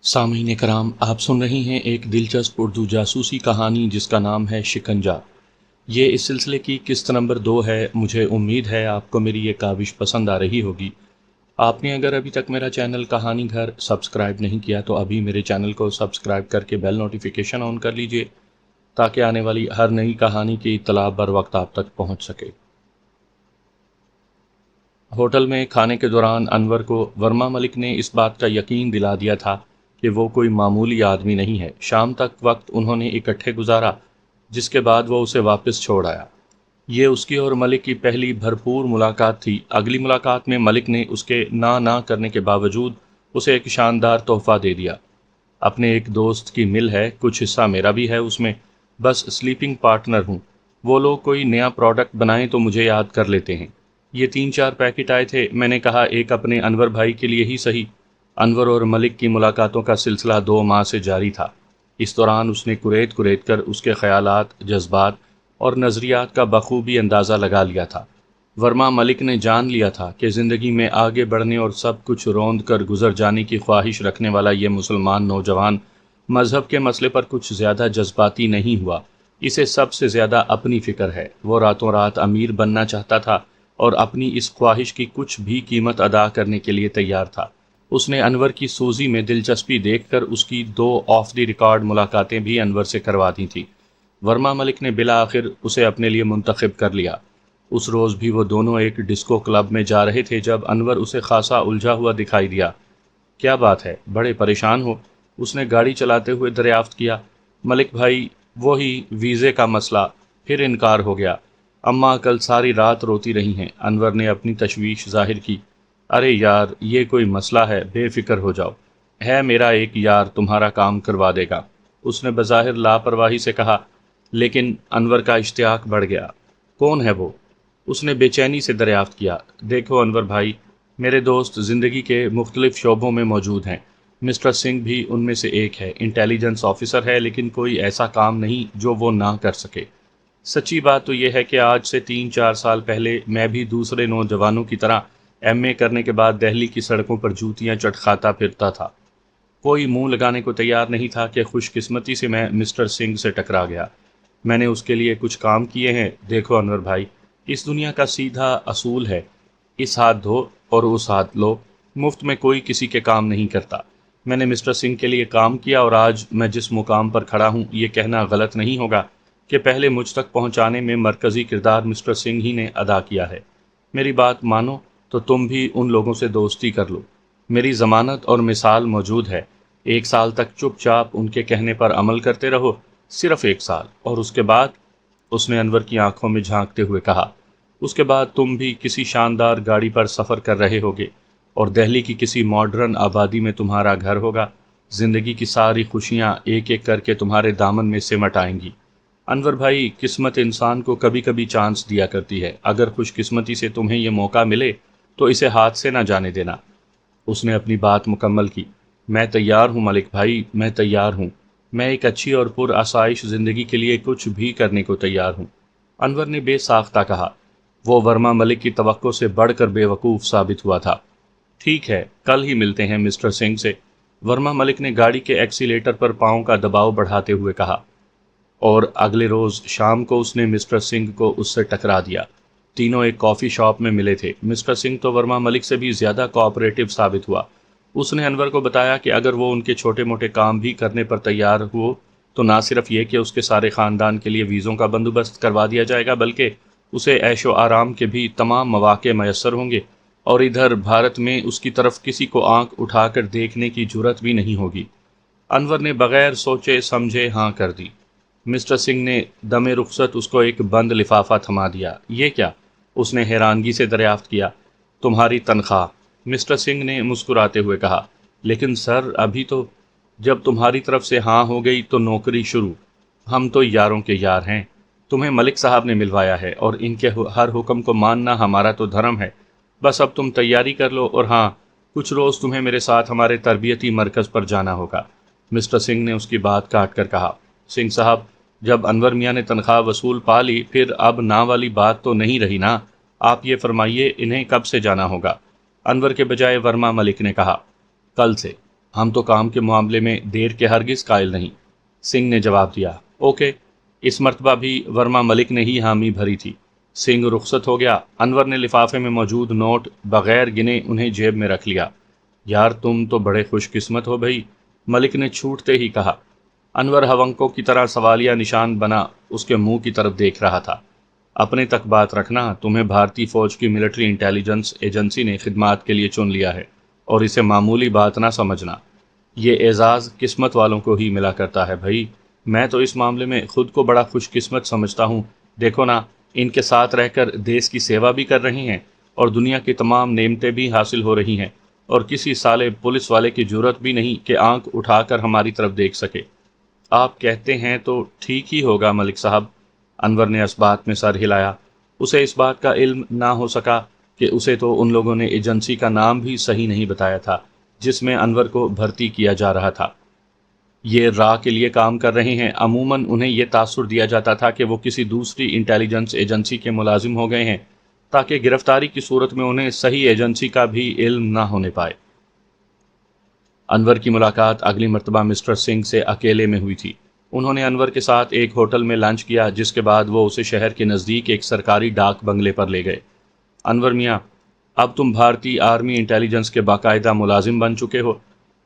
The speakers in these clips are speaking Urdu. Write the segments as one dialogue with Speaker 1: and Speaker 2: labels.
Speaker 1: سامعین کرام، آپ سن رہے ہیں ایک دلچسپ اردو جاسوسی کہانی جس کا نام ہے شکنجہ۔ یہ اس سلسلے کی قسط نمبر 2 ہے۔ مجھے امید ہے آپ کو میری یہ کاوش پسند آ رہی ہوگی۔ آپ نے اگر ابھی تک میرا چینل کہانی گھر سبسکرائب نہیں کیا تو ابھی میرے چینل کو سبسکرائب کر کے بیل نوٹیفیکیشن آن کر لیجئے تاکہ آنے والی ہر نئی کہانی کی اطلاع بر وقت آپ تک پہنچ سکے۔ ہوٹل میں کھانے کے دوران انور کو ورما ملک نے اس بات کا یقین دلا دیا تھا کہ وہ کوئی معمولی آدمی نہیں ہے۔ شام تک وقت انہوں نے اکٹھے گزارا، جس کے بعد وہ اسے واپس چھوڑ آیا۔ یہ اس کی اور ملک کی پہلی بھرپور ملاقات تھی۔ اگلی ملاقات میں ملک نے اس کے نہ کرنے کے باوجود اسے ایک شاندار تحفہ دے دیا۔ اپنے ایک دوست کی مل ہے، کچھ حصہ میرا بھی ہے اس میں، بس سلیپنگ پارٹنر ہوں۔ وہ لوگ کوئی نیا پروڈکٹ بنائیں تو مجھے یاد کر لیتے ہیں۔ یہ 3-4 پیکٹ آئے تھے، میں نے کہا ایک اپنے انور بھائی کے لیے ہی صحیح۔ انور اور ملک کی ملاقاتوں کا سلسلہ 2 ماہ سے جاری تھا۔ اس دوران اس نے کریت کر اس کے خیالات، جذبات اور نظریات کا بخوبی اندازہ لگا لیا تھا۔ ورما ملک نے جان لیا تھا کہ زندگی میں آگے بڑھنے اور سب کچھ روند کر گزر جانے کی خواہش رکھنے والا یہ مسلمان نوجوان مذہب کے مسئلے پر کچھ زیادہ جذباتی نہیں ہوا۔ اسے سب سے زیادہ اپنی فکر ہے۔ وہ راتوں رات امیر بننا چاہتا تھا اور اپنی اس خواہش کی کچھ بھی قیمت ادا کرنے کے لیے تیار تھا۔ اس نے انور کی سوزی میں دلچسپی دیکھ کر اس کی 2 آف دی ریکارڈ ملاقاتیں بھی انور سے کروا دی تھیں۔ ورما ملک نے بالآخر اسے اپنے لیے منتخب کر لیا۔ اس روز بھی وہ دونوں ایک ڈسکو کلب میں جا رہے تھے جب انور اسے خاصا الجھا ہوا دکھائی دیا۔ کیا بات ہے، بڑے پریشان ہو؟ اس نے گاڑی چلاتے ہوئے دریافت کیا۔ ملک بھائی، وہی ویزے کا مسئلہ، پھر انکار ہو گیا۔ اماں کل ساری رات روتی رہی ہیں۔ انور نے اپنی تشویش ظاہر کی۔ ارے یار، یہ کوئی مسئلہ ہے، بے فکر ہو جاؤ۔ ہے میرا ایک یار، تمہارا کام کروا دے گا، اس نے بظاہر لاپرواہی سے کہا۔ لیکن انور کا اشتیاق بڑھ گیا۔ کون ہے وہ؟ اس نے بے چینی سے دریافت کیا۔ دیکھو انور بھائی، میرے دوست زندگی کے مختلف شعبوں میں موجود ہیں۔ مسٹر سنگھ بھی ان میں سے ایک ہے۔ انٹیلیجنس آفیسر ہے، لیکن کوئی ایسا کام نہیں جو وہ نہ کر سکے۔ سچی بات تو یہ ہے کہ آج سے 3-4 سال پہلے میں بھی دوسرے نوجوانوں کی طرح ایم اے کرنے کے بعد دہلی کی سڑکوں پر جوتیاں چٹکھاتا پھرتا تھا۔ کوئی منہ لگانے کو تیار نہیں تھا کہ خوش قسمتی سے میں مسٹر سنگھ سے ٹکرا گیا۔ میں نے اس کے لیے کچھ کام کیے ہیں۔ دیکھو انور بھائی، اس دنیا کا سیدھا اصول ہے، اس ہاتھ دھو اور اس ہاتھ لو۔ مفت میں کوئی کسی کے کام نہیں کرتا۔ میں نے مسٹر سنگھ کے لیے کام کیا اور آج میں جس مقام پر کھڑا ہوں، یہ کہنا غلط نہیں ہوگا کہ پہلے مجھ تک پہنچانے میں مرکزی کردار مسٹر سنگھ ہی نے ادا کیا ہے۔ میری بات مانو تو تم بھی ان لوگوں سے دوستی کر لو۔ میری ضمانت اور مثال موجود ہے۔ 1 سال تک چپ چاپ ان کے کہنے پر عمل کرتے رہو، صرف 1 سال، اور اس کے بعد، اس نے انور کی آنکھوں میں جھانکتے ہوئے کہا، اس کے بعد تم بھی کسی شاندار گاڑی پر سفر کر رہے ہوگے اور دہلی کی کسی ماڈرن آبادی میں تمہارا گھر ہوگا۔ زندگی کی ساری خوشیاں ایک ایک کر کے تمہارے دامن میں سمٹ آئیں گی۔ انور بھائی، قسمت انسان کو کبھی کبھی چانس دیا کرتی ہے۔ اگر خوش قسمتی سے تمہیں یہ موقع ملے تو اسے ہاتھ سے نہ جانے دینا۔ اس نے اپنی بات مکمل کی۔ میں تیار ہوں ملک بھائی، میں تیار ہوں۔ میں ایک اچھی اور پر آسائش زندگی کے لیے کچھ بھی کرنے کو تیار ہوں، انور نے بے ساختہ کہا۔ وہ ورما ملک کی توقع سے بڑھ کر بے وقوف ثابت ہوا تھا۔ ٹھیک ہے، کل ہی ملتے ہیں مسٹر سنگھ سے، ورما ملک نے گاڑی کے ایکسیلیٹر پر پاؤں کا دباؤ بڑھاتے ہوئے کہا۔ اور اگلے روز شام کو اس نے مسٹر سنگھ کو اس سے ٹکرا دیا۔ تینوں ایک کافی شاپ میں ملے تھے۔ مسٹر سنگھ تو ورما ملک سے بھی زیادہ کوآپریٹو ثابت ہوا۔ اس نے انور کو بتایا کہ اگر وہ ان کے چھوٹے موٹے کام بھی کرنے پر تیار ہو تو نہ صرف یہ کہ اس کے سارے خاندان کے لیے ویزوں کا بندوبست کروا دیا جائے گا، بلکہ اسے عیش و آرام کے بھی تمام مواقع میسر ہوں گے، اور ادھر بھارت میں اس کی طرف کسی کو آنکھ اٹھا کر دیکھنے کی جرات بھی نہیں ہوگی۔ انور نے بغیر سوچے سمجھے ہاں کر دی۔ مسٹر سنگھ نے دم رخصت اس کو ایک بند لفافہ تھما دیا۔ یہ کیا؟ اس نے حیرانگی سے دریافت کیا۔ تمہاری تنخواہ، مسٹر سنگھ نے مسکراتے ہوئے کہا۔ لیکن سر، ابھی تو، جب تمہاری طرف سے ہاں ہو گئی تو نوکری شروع۔ ہم تو یاروں کے یار ہیں، تمہیں ملک صاحب نے ملوایا ہے اور ان کے ہر حکم کو ماننا ہمارا تو دھرم ہے۔ بس اب تم تیاری کر لو، اور ہاں، کچھ روز تمہیں میرے ساتھ ہمارے تربیتی مرکز پر جانا ہوگا۔ مسٹر سنگھ نے اس کی بات کاٹ کر کہا۔ سنگھ صاحب، جب انور میاں نے تنخواہ وصول پا لی، پھر اب نہ والی بات تو نہیں رہی نا؟ آپ یہ فرمائیے، انہیں کب سے جانا ہوگا؟ انور کے بجائے ورما ملک نے کہا۔ کل سے۔ ہم تو کام کے معاملے میں دیر کے ہرگز قائل نہیں، سنگھ نے جواب دیا۔ اوکے، اس مرتبہ بھی ورما ملک نے ہی حامی بھری تھی۔ سنگھ رخصت ہو گیا۔ انور نے لفافے میں موجود نوٹ بغیر گنے انہیں جیب میں رکھ لیا۔ یار تم تو بڑے خوش قسمت ہو بھائی، ملک نے چھوٹتے ہی کہا۔ انور ہونکوں کی طرح سوالیہ نشان بنا اس کے منہ کی طرف دیکھ رہا تھا۔ اپنے تک بات رکھنا، تمہیں بھارتی فوج کی ملٹری انٹیلیجنس ایجنسی نے خدمات کے لیے چن لیا ہے اور اسے معمولی بات نہ سمجھنا۔ یہ اعزاز قسمت والوں کو ہی ملا کرتا ہے بھائی۔ میں تو اس معاملے میں خود کو بڑا خوش قسمت سمجھتا ہوں۔ دیکھو نا، ان کے ساتھ رہ کر دیس کی سیوا بھی کر رہی ہیں اور دنیا کی تمام نعمتیں بھی حاصل ہو رہی ہیں، اور کسی سالے پولیس والے کی جرت بھی نہیں کہ آنکھ اٹھا کر ہماری طرف دیکھ سکے۔ آپ کہتے ہیں تو ٹھیک ہی ہوگا ملک صاحب۔ انور نے اس بات میں سر ہلایا۔ اسے اس بات کا علم نہ ہو سکا کہ اسے تو ان لوگوں نے ایجنسی کا نام بھی صحیح نہیں بتایا تھا جس میں انور کو بھرتی کیا جا رہا تھا۔ یہ راہ کے لیے کام کر رہے ہیں۔ عموماً انہیں یہ تاثر دیا جاتا تھا کہ وہ کسی دوسری انٹیلیجنس ایجنسی کے ملازم ہو گئے ہیں تاکہ گرفتاری کی صورت میں انہیں صحیح ایجنسی کا بھی علم نہ ہونے پائے۔ انور کی ملاقات اگلی مرتبہ مسٹر سنگھ سے اکیلے میں ہوئی تھی۔ انہوں نے انور کے ساتھ ایک ہوٹل میں لنچ کیا، جس کے بعد وہ اسے شہر کے نزدیک ایک سرکاری ڈاک بنگلے پر لے گئے۔ انور میاں، اب تم بھارتی آرمی انٹیلیجنس کے باقاعدہ ملازم بن چکے ہو۔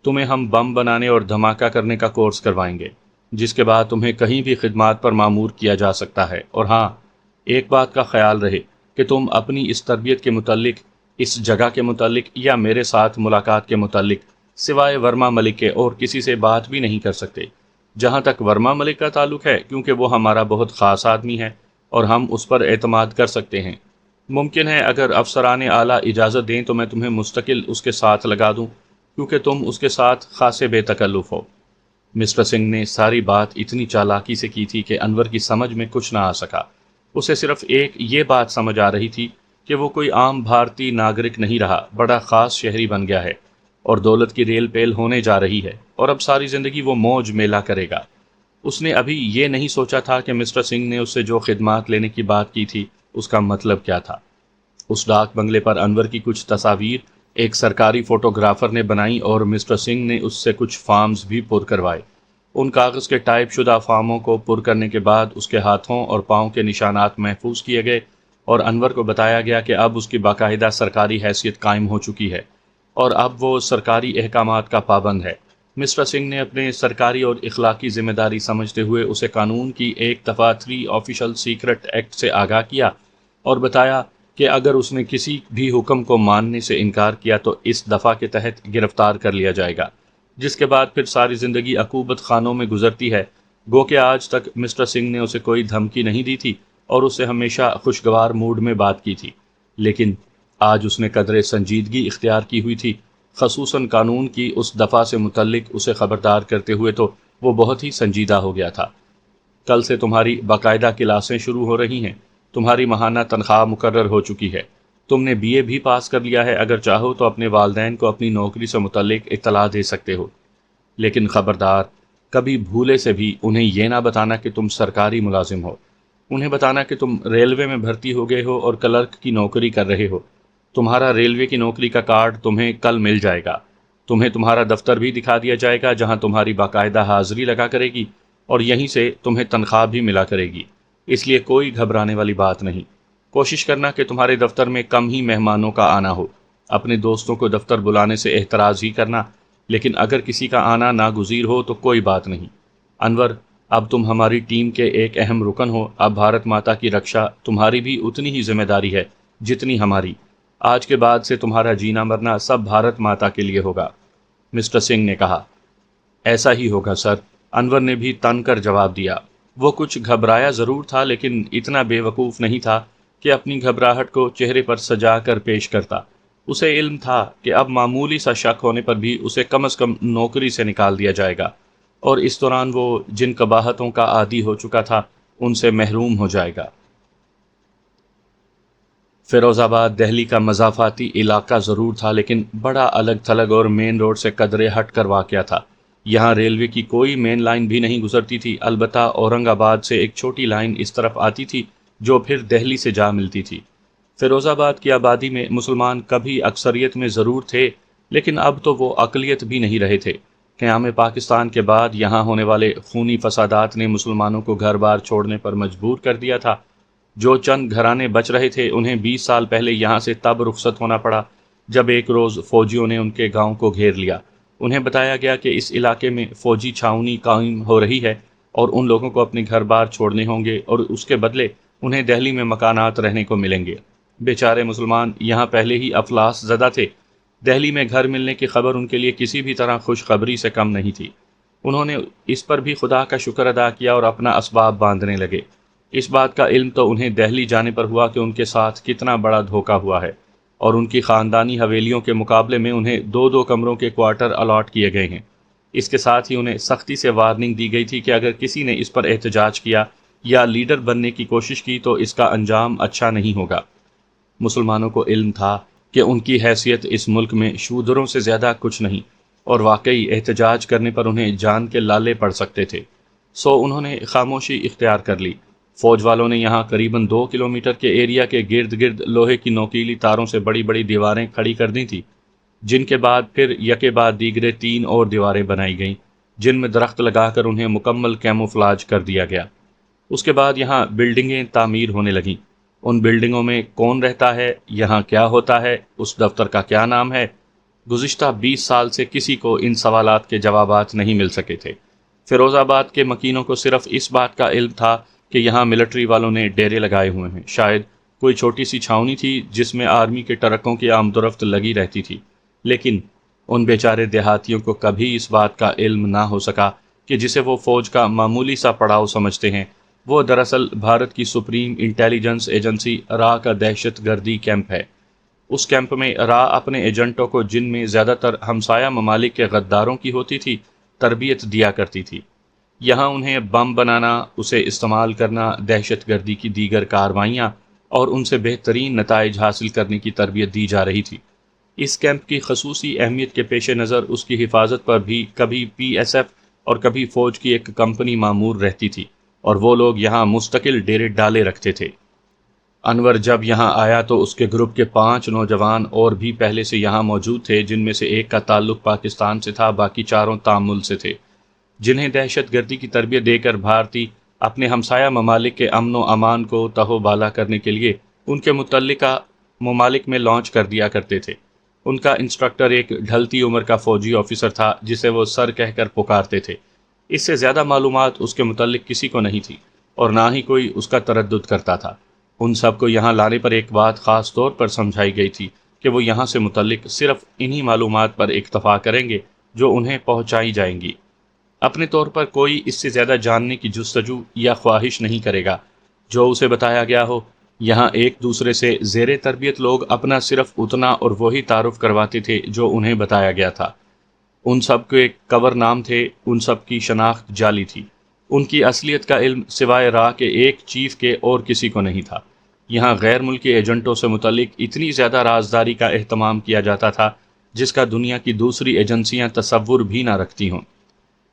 Speaker 1: تمہیں ہم بم بنانے اور دھماکہ کرنے کا کورس کروائیں گے، جس کے بعد تمہیں کہیں بھی خدمات پر مامور کیا جا سکتا ہے۔ اور ہاں، ایک بات کا خیال رہے کہ تم اپنی اس تربیت کے متعلق، اس جگہ کے متعلق یا میرے ساتھ ملاقات کے متعلق سوائے ورما ملک کے اور کسی سے بات بھی نہیں کر سکتے۔ جہاں تک ورما ملک کا تعلق ہے، کیونکہ وہ ہمارا بہت خاص آدمی ہے اور ہم اس پر اعتماد کر سکتے ہیں، ممکن ہے اگر افسران اعلیٰ اجازت دیں تو میں تمہیں مستقل اس کے ساتھ لگا دوں، کیونکہ تم اس کے ساتھ خاصے بے تکلف ہو۔ مسٹر سنگھ نے ساری بات اتنی چالاکی سے کی تھی کہ انور کی سمجھ میں کچھ نہ آ سکا۔ اسے صرف ایک یہ بات سمجھ آ رہی تھی کہ وہ کوئی عام بھارتی ناگرک نہیں رہا، بڑا خاص شہری بن گیا ہے اور دولت کی ریل پیل ہونے جا رہی ہے، اور اب ساری زندگی وہ موج میلہ کرے گا۔ اس نے ابھی یہ نہیں سوچا تھا کہ مسٹر سنگھ نے اس سے جو خدمات لینے کی بات کی تھی اس کا مطلب کیا تھا۔ اس ڈاک بنگلے پر انور کی کچھ تصاویر ایک سرکاری فوٹوگرافر نے بنائی اور مسٹر سنگھ نے اس سے کچھ فارمز بھی پر کروائے۔ ان کاغذ کے ٹائپ شدہ فارموں کو پر کرنے کے بعد اس کے ہاتھوں اور پاؤں کے نشانات محفوظ کیے گئے اور انور کو بتایا گیا کہ اب اس کی باقاعدہ سرکاری حیثیت قائم ہو چکی ہے اور اب وہ سرکاری احکامات کا پابند ہے۔ مسٹر سنگھ نے اپنے سرکاری اور اخلاقی ذمہ داری سمجھتے ہوئے اسے قانون کی ایک دفعہ 3 آفیشل سیکرٹ ایکٹ سے آگاہ کیا اور بتایا کہ اگر اس نے کسی بھی حکم کو ماننے سے انکار کیا تو اس دفعہ کے تحت گرفتار کر لیا جائے گا، جس کے بعد پھر ساری زندگی عقوبت خانوں میں گزرتی ہے۔ گو کہ آج تک مسٹر سنگھ نے اسے کوئی دھمکی نہیں دی تھی اور اسے ہمیشہ خوشگوار موڈ میں بات کی تھی، لیکن آج اس نے قدرے سنجیدگی اختیار کی ہوئی تھی، خصوصاً قانون کی اس دفعہ سے متعلق اسے خبردار کرتے ہوئے تو وہ بہت ہی سنجیدہ ہو گیا تھا۔ کل سے تمہاری باقاعدہ کلاسیں شروع ہو رہی ہیں، تمہاری ماہانہ تنخواہ مقرر ہو چکی ہے، تم نے BA بھی پاس کر لیا ہے، اگر چاہو تو اپنے والدین کو اپنی نوکری سے متعلق اطلاع دے سکتے ہو، لیکن خبردار، کبھی بھولے سے بھی انہیں یہ نہ بتانا کہ تم سرکاری ملازم ہو۔ انہیں بتانا کہ تم ریلوے میں بھرتی ہو گئے ہو اور کلرک کی نوکری کر رہے ہو۔ تمہارا ریلوے کی نوکری کا کارڈ تمہیں کل مل جائے گا۔ تمہیں تمہارا دفتر بھی دکھا دیا جائے گا جہاں تمہاری باقاعدہ حاضری لگا کرے گی اور یہیں سے تمہیں تنخواہ بھی ملا کرے گی، اس لیے کوئی گھبرانے والی بات نہیں۔ کوشش کرنا کہ تمہارے دفتر میں کم ہی مہمانوں کا آنا ہو، اپنے دوستوں کو دفتر بلانے سے احتراز ہی کرنا، لیکن اگر کسی کا آنا ناگزیر ہو تو کوئی بات نہیں۔ انور، اب تم ہماری ٹیم کے ایک اہم رکن ہو، اب بھارت ماتا کی رکشا تمہاری بھی اتنی ہی ذمہ داری ہے جتنی ہماری۔ آج کے بعد سے تمہارا جینا مرنا سب بھارت ماتا کے لیے ہوگا، مسٹر سنگھ نے کہا۔ ایسا ہی ہوگا سر، انور نے بھی تن کر جواب دیا۔ وہ کچھ گھبرایا ضرور تھا لیکن اتنا بے وقوف نہیں تھا کہ اپنی گھبراہٹ کو چہرے پر سجا کر پیش کرتا۔ اسے علم تھا کہ اب معمولی سا شک ہونے پر بھی اسے کم از کم نوکری سے نکال دیا جائے گا اور اس دوران وہ جن قباحتوں کا عادی ہو چکا تھا ان سے محروم ہو جائے گا۔ فیروز آباد دہلی کا مضافاتی علاقہ ضرور تھا لیکن بڑا الگ تھلگ اور مین روڈ سے قدرے ہٹ کر واقع تھا۔ یہاں ریلوے کی کوئی مین لائن بھی نہیں گزرتی تھی، البتہ اورنگ آباد سے ایک چھوٹی لائن اس طرف آتی تھی جو پھر دہلی سے جا ملتی تھی۔ فیروز آباد کی آبادی میں مسلمان کبھی اکثریت میں ضرور تھے لیکن اب تو وہ اقلیت بھی نہیں رہے تھے۔ قیام پاکستان کے بعد یہاں ہونے والے خونی فسادات نے مسلمانوں کو گھر بار چھوڑنے پر مجبور کر دیا تھا۔ جو چند گھرانے بچ رہے تھے انہیں 20 سال پہلے یہاں سے تب رخصت ہونا پڑا جب ایک روز فوجیوں نے ان کے گاؤں کو گھیر لیا۔ انہیں بتایا گیا کہ اس علاقے میں فوجی چھاؤنی قائم ہو رہی ہے اور ان لوگوں کو اپنے گھر بار چھوڑنے ہوں گے اور اس کے بدلے انہیں دہلی میں مکانات رہنے کو ملیں گے۔ بیچارے مسلمان یہاں پہلے ہی افلاس زدہ تھے۔ دہلی میں گھر ملنے کی خبر ان کے لیے کسی بھی طرح خوشخبری سے کم نہیں تھی۔ انہوں نے اس پر بھی خدا کا شکر ادا کیا اور اپنا اسباب باندھنے لگے۔ اس بات کا علم تو انہیں دہلی جانے پر ہوا کہ ان کے ساتھ کتنا بڑا دھوکہ ہوا ہے، اور ان کی خاندانی حویلیوں کے مقابلے میں انہیں 2 کمروں کے کوارٹر الاٹ کیے گئے ہیں۔ اس کے ساتھ ہی انہیں سختی سے وارننگ دی گئی تھی کہ اگر کسی نے اس پر احتجاج کیا یا لیڈر بننے کی کوشش کی تو اس کا انجام اچھا نہیں ہوگا۔ مسلمانوں کو علم تھا کہ ان کی حیثیت اس ملک میں شودروں سے زیادہ کچھ نہیں، اور واقعی احتجاج کرنے پر انہیں جان کے لالے پڑ سکتے تھے، سو انہوں نے خاموشی اختیار کر لی۔ فوج والوں نے یہاں قریباً 2 کلومیٹر کے ایریا کے گرد گرد لوہے کی نوکیلی تاروں سے بڑی بڑی دیواریں کھڑی کر دی تھی، جن کے بعد پھر یکے بعد دیگرے 3 اور دیواریں بنائی گئیں جن میں درخت لگا کر انہیں مکمل کیموفلاج کر دیا گیا۔ اس کے بعد یہاں بلڈنگیں تعمیر ہونے لگیں۔ ان بلڈنگوں میں کون رہتا ہے، یہاں کیا ہوتا ہے، اس دفتر کا کیا نام ہے، گزشتہ 20 سال سے کسی کو ان سوالات کے جوابات نہیں مل سکے تھے۔ فیروز آباد کے مکینوں کو صرف اس بات کا علم تھا کہ یہاں ملٹری والوں نے ڈیرے لگائے ہوئے ہیں۔ شاید کوئی چھوٹی سی چھاؤنی تھی جس میں آرمی کے ٹرکوں کی آمد و رفت لگی رہتی تھی، لیکن ان بیچارے دیہاتیوں کو کبھی اس بات کا علم نہ ہو سکا کہ جسے وہ فوج کا معمولی سا پڑاؤ سمجھتے ہیں، وہ دراصل بھارت کی سپریم انٹیلیجنس ایجنسی را کا دہشت گردی کیمپ ہے۔ اس کیمپ میں را اپنے ایجنٹوں کو، جن میں زیادہ تر ہمسایہ ممالک کے غداروں کی ہوتی تھی، تربیت دیا کرتی تھی۔ یہاں انہیں بم بنانا، اسے استعمال کرنا، دہشت گردی کی دیگر کارروائیاں اور ان سے بہترین نتائج حاصل کرنے کی تربیت دی جا رہی تھی۔ اس کیمپ کی خصوصی اہمیت کے پیش نظر اس کی حفاظت پر بھی کبھی PSF اور کبھی فوج کی ایک کمپنی مامور رہتی تھی، اور وہ لوگ یہاں مستقل ڈیرے ڈالے رکھتے تھے۔ انور جب یہاں آیا تو اس کے گروپ کے 5 نوجوان اور بھی پہلے سے یہاں موجود تھے، جن میں سے ایک کا تعلق پاکستان سے تھا، باقی 4 تامل سے تھے، جنہیں دہشت گردی کی تربیت دے کر بھارتی اپنے ہمسایہ ممالک کے امن و امان کو تہو بالا کرنے کے لیے ان کے متعلقہ ممالک میں لانچ کر دیا کرتے تھے۔ ان کا انسٹرکٹر ایک ڈھلتی عمر کا فوجی آفیسر تھا جسے وہ سر کہہ کر پکارتے تھے۔ اس سے زیادہ معلومات اس کے متعلق کسی کو نہیں تھی، اور نہ ہی کوئی اس کا تردد کرتا تھا۔ ان سب کو یہاں لانے پر ایک بات خاص طور پر سمجھائی گئی تھی کہ وہ یہاں سے متعلق صرف انہی معلومات پر اکتفا کریں گے جو انہیں پہنچائی جائیں گی۔ اپنے طور پر کوئی اس سے زیادہ جاننے کی جستجو یا خواہش نہیں کرے گا۔ جو اسے بتایا گیا ہو، یہاں ایک دوسرے سے زیر تربیت لوگ اپنا صرف اتنا اور وہی تعارف کرواتے تھے جو انہیں بتایا گیا تھا۔ ان سب کے کور نام تھے، ان سب کی شناخت جعلی تھی، ان کی اصلیت کا علم سوائے را کے ایک چیف کے اور کسی کو نہیں تھا۔ یہاں غیر ملکی ایجنٹوں سے متعلق اتنی زیادہ رازداری کا اہتمام کیا جاتا تھا جس کا دنیا کی دوسری ایجنسیاں تصور بھی نہ رکھتی ہوں۔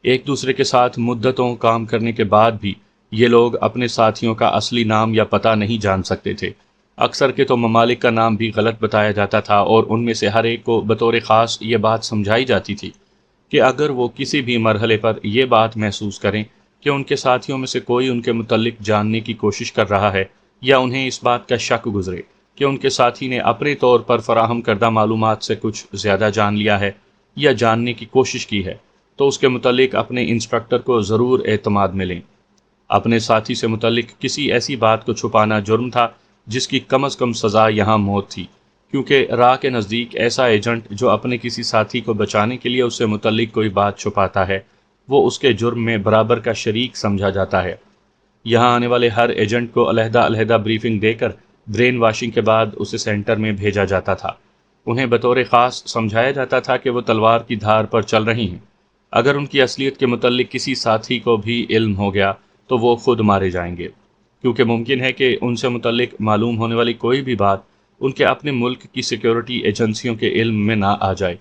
Speaker 1: ایک دوسرے کے ساتھ مدتوں کام کرنے کے بعد بھی یہ لوگ اپنے ساتھیوں کا اصلی نام یا پتہ نہیں جان سکتے تھے۔ اکثر کے تو ممالک کا نام بھی غلط بتایا جاتا تھا، اور ان میں سے ہر ایک کو بطور خاص یہ بات سمجھائی جاتی تھی کہ اگر وہ کسی بھی مرحلے پر یہ بات محسوس کریں کہ ان کے ساتھیوں میں سے کوئی ان کے متعلق جاننے کی کوشش کر رہا ہے، یا انہیں اس بات کا شک گزرے کہ ان کے ساتھی نے اپنے طور پر فراہم کردہ معلومات سے کچھ زیادہ جان لیا ہے یا جاننے کی کوشش کی ہے، تو اس کے متعلق اپنے انسٹرکٹر کو ضرور اعتماد میں لیں۔ اپنے ساتھی سے متعلق کسی ایسی بات کو چھپانا جرم تھا جس کی کم از کم سزا یہاں موت تھی، کیونکہ را کے نزدیک ایسا ایجنٹ جو اپنے کسی ساتھی کو بچانے کے لیے اس سے متعلق کوئی بات چھپاتا ہے، وہ اس کے جرم میں برابر کا شریک سمجھا جاتا ہے۔ یہاں آنے والے ہر ایجنٹ کو علیحدہ علیحدہ بریفنگ دے کر برین واشنگ کے بعد اسے سینٹر میں بھیجا جاتا تھا۔ انہیں بطور خاص سمجھایا جاتا تھا کہ وہ تلوار کی دھار پر چل رہی ہیں۔ اگر ان کی اصلیت کے متعلق کسی ساتھی کو بھی علم ہو گیا تو وہ خود مارے جائیں گے، کیونکہ ممکن ہے کہ ان سے متعلق معلوم ہونے والی کوئی بھی بات ان کے اپنے ملک کی سیکیورٹی ایجنسیوں کے علم میں نہ آ جائے۔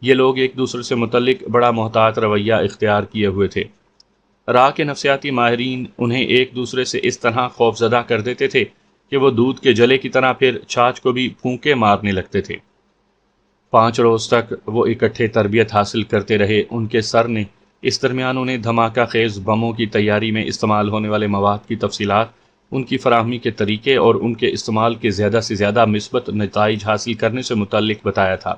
Speaker 1: یہ لوگ ایک دوسرے سے متعلق بڑا محتاط رویہ اختیار کیے ہوئے تھے۔ را کے نفسیاتی ماہرین انہیں ایک دوسرے سے اس طرح خوفزدہ کر دیتے تھے کہ وہ دودھ کے جلے کی طرح پھر چھاچھ کو بھی پھونکے مارنے لگتے تھے۔ 5 روز تک وہ اکٹھے تربیت حاصل کرتے رہے۔ ان کے سر نے اس درمیان انہیں دھماکہ خیز بموں کی تیاری میں استعمال ہونے والے مواد کی تفصیلات، ان کی فراہمی کے طریقے اور ان کے استعمال کے زیادہ سے زیادہ مثبت نتائج حاصل کرنے سے متعلق بتایا تھا۔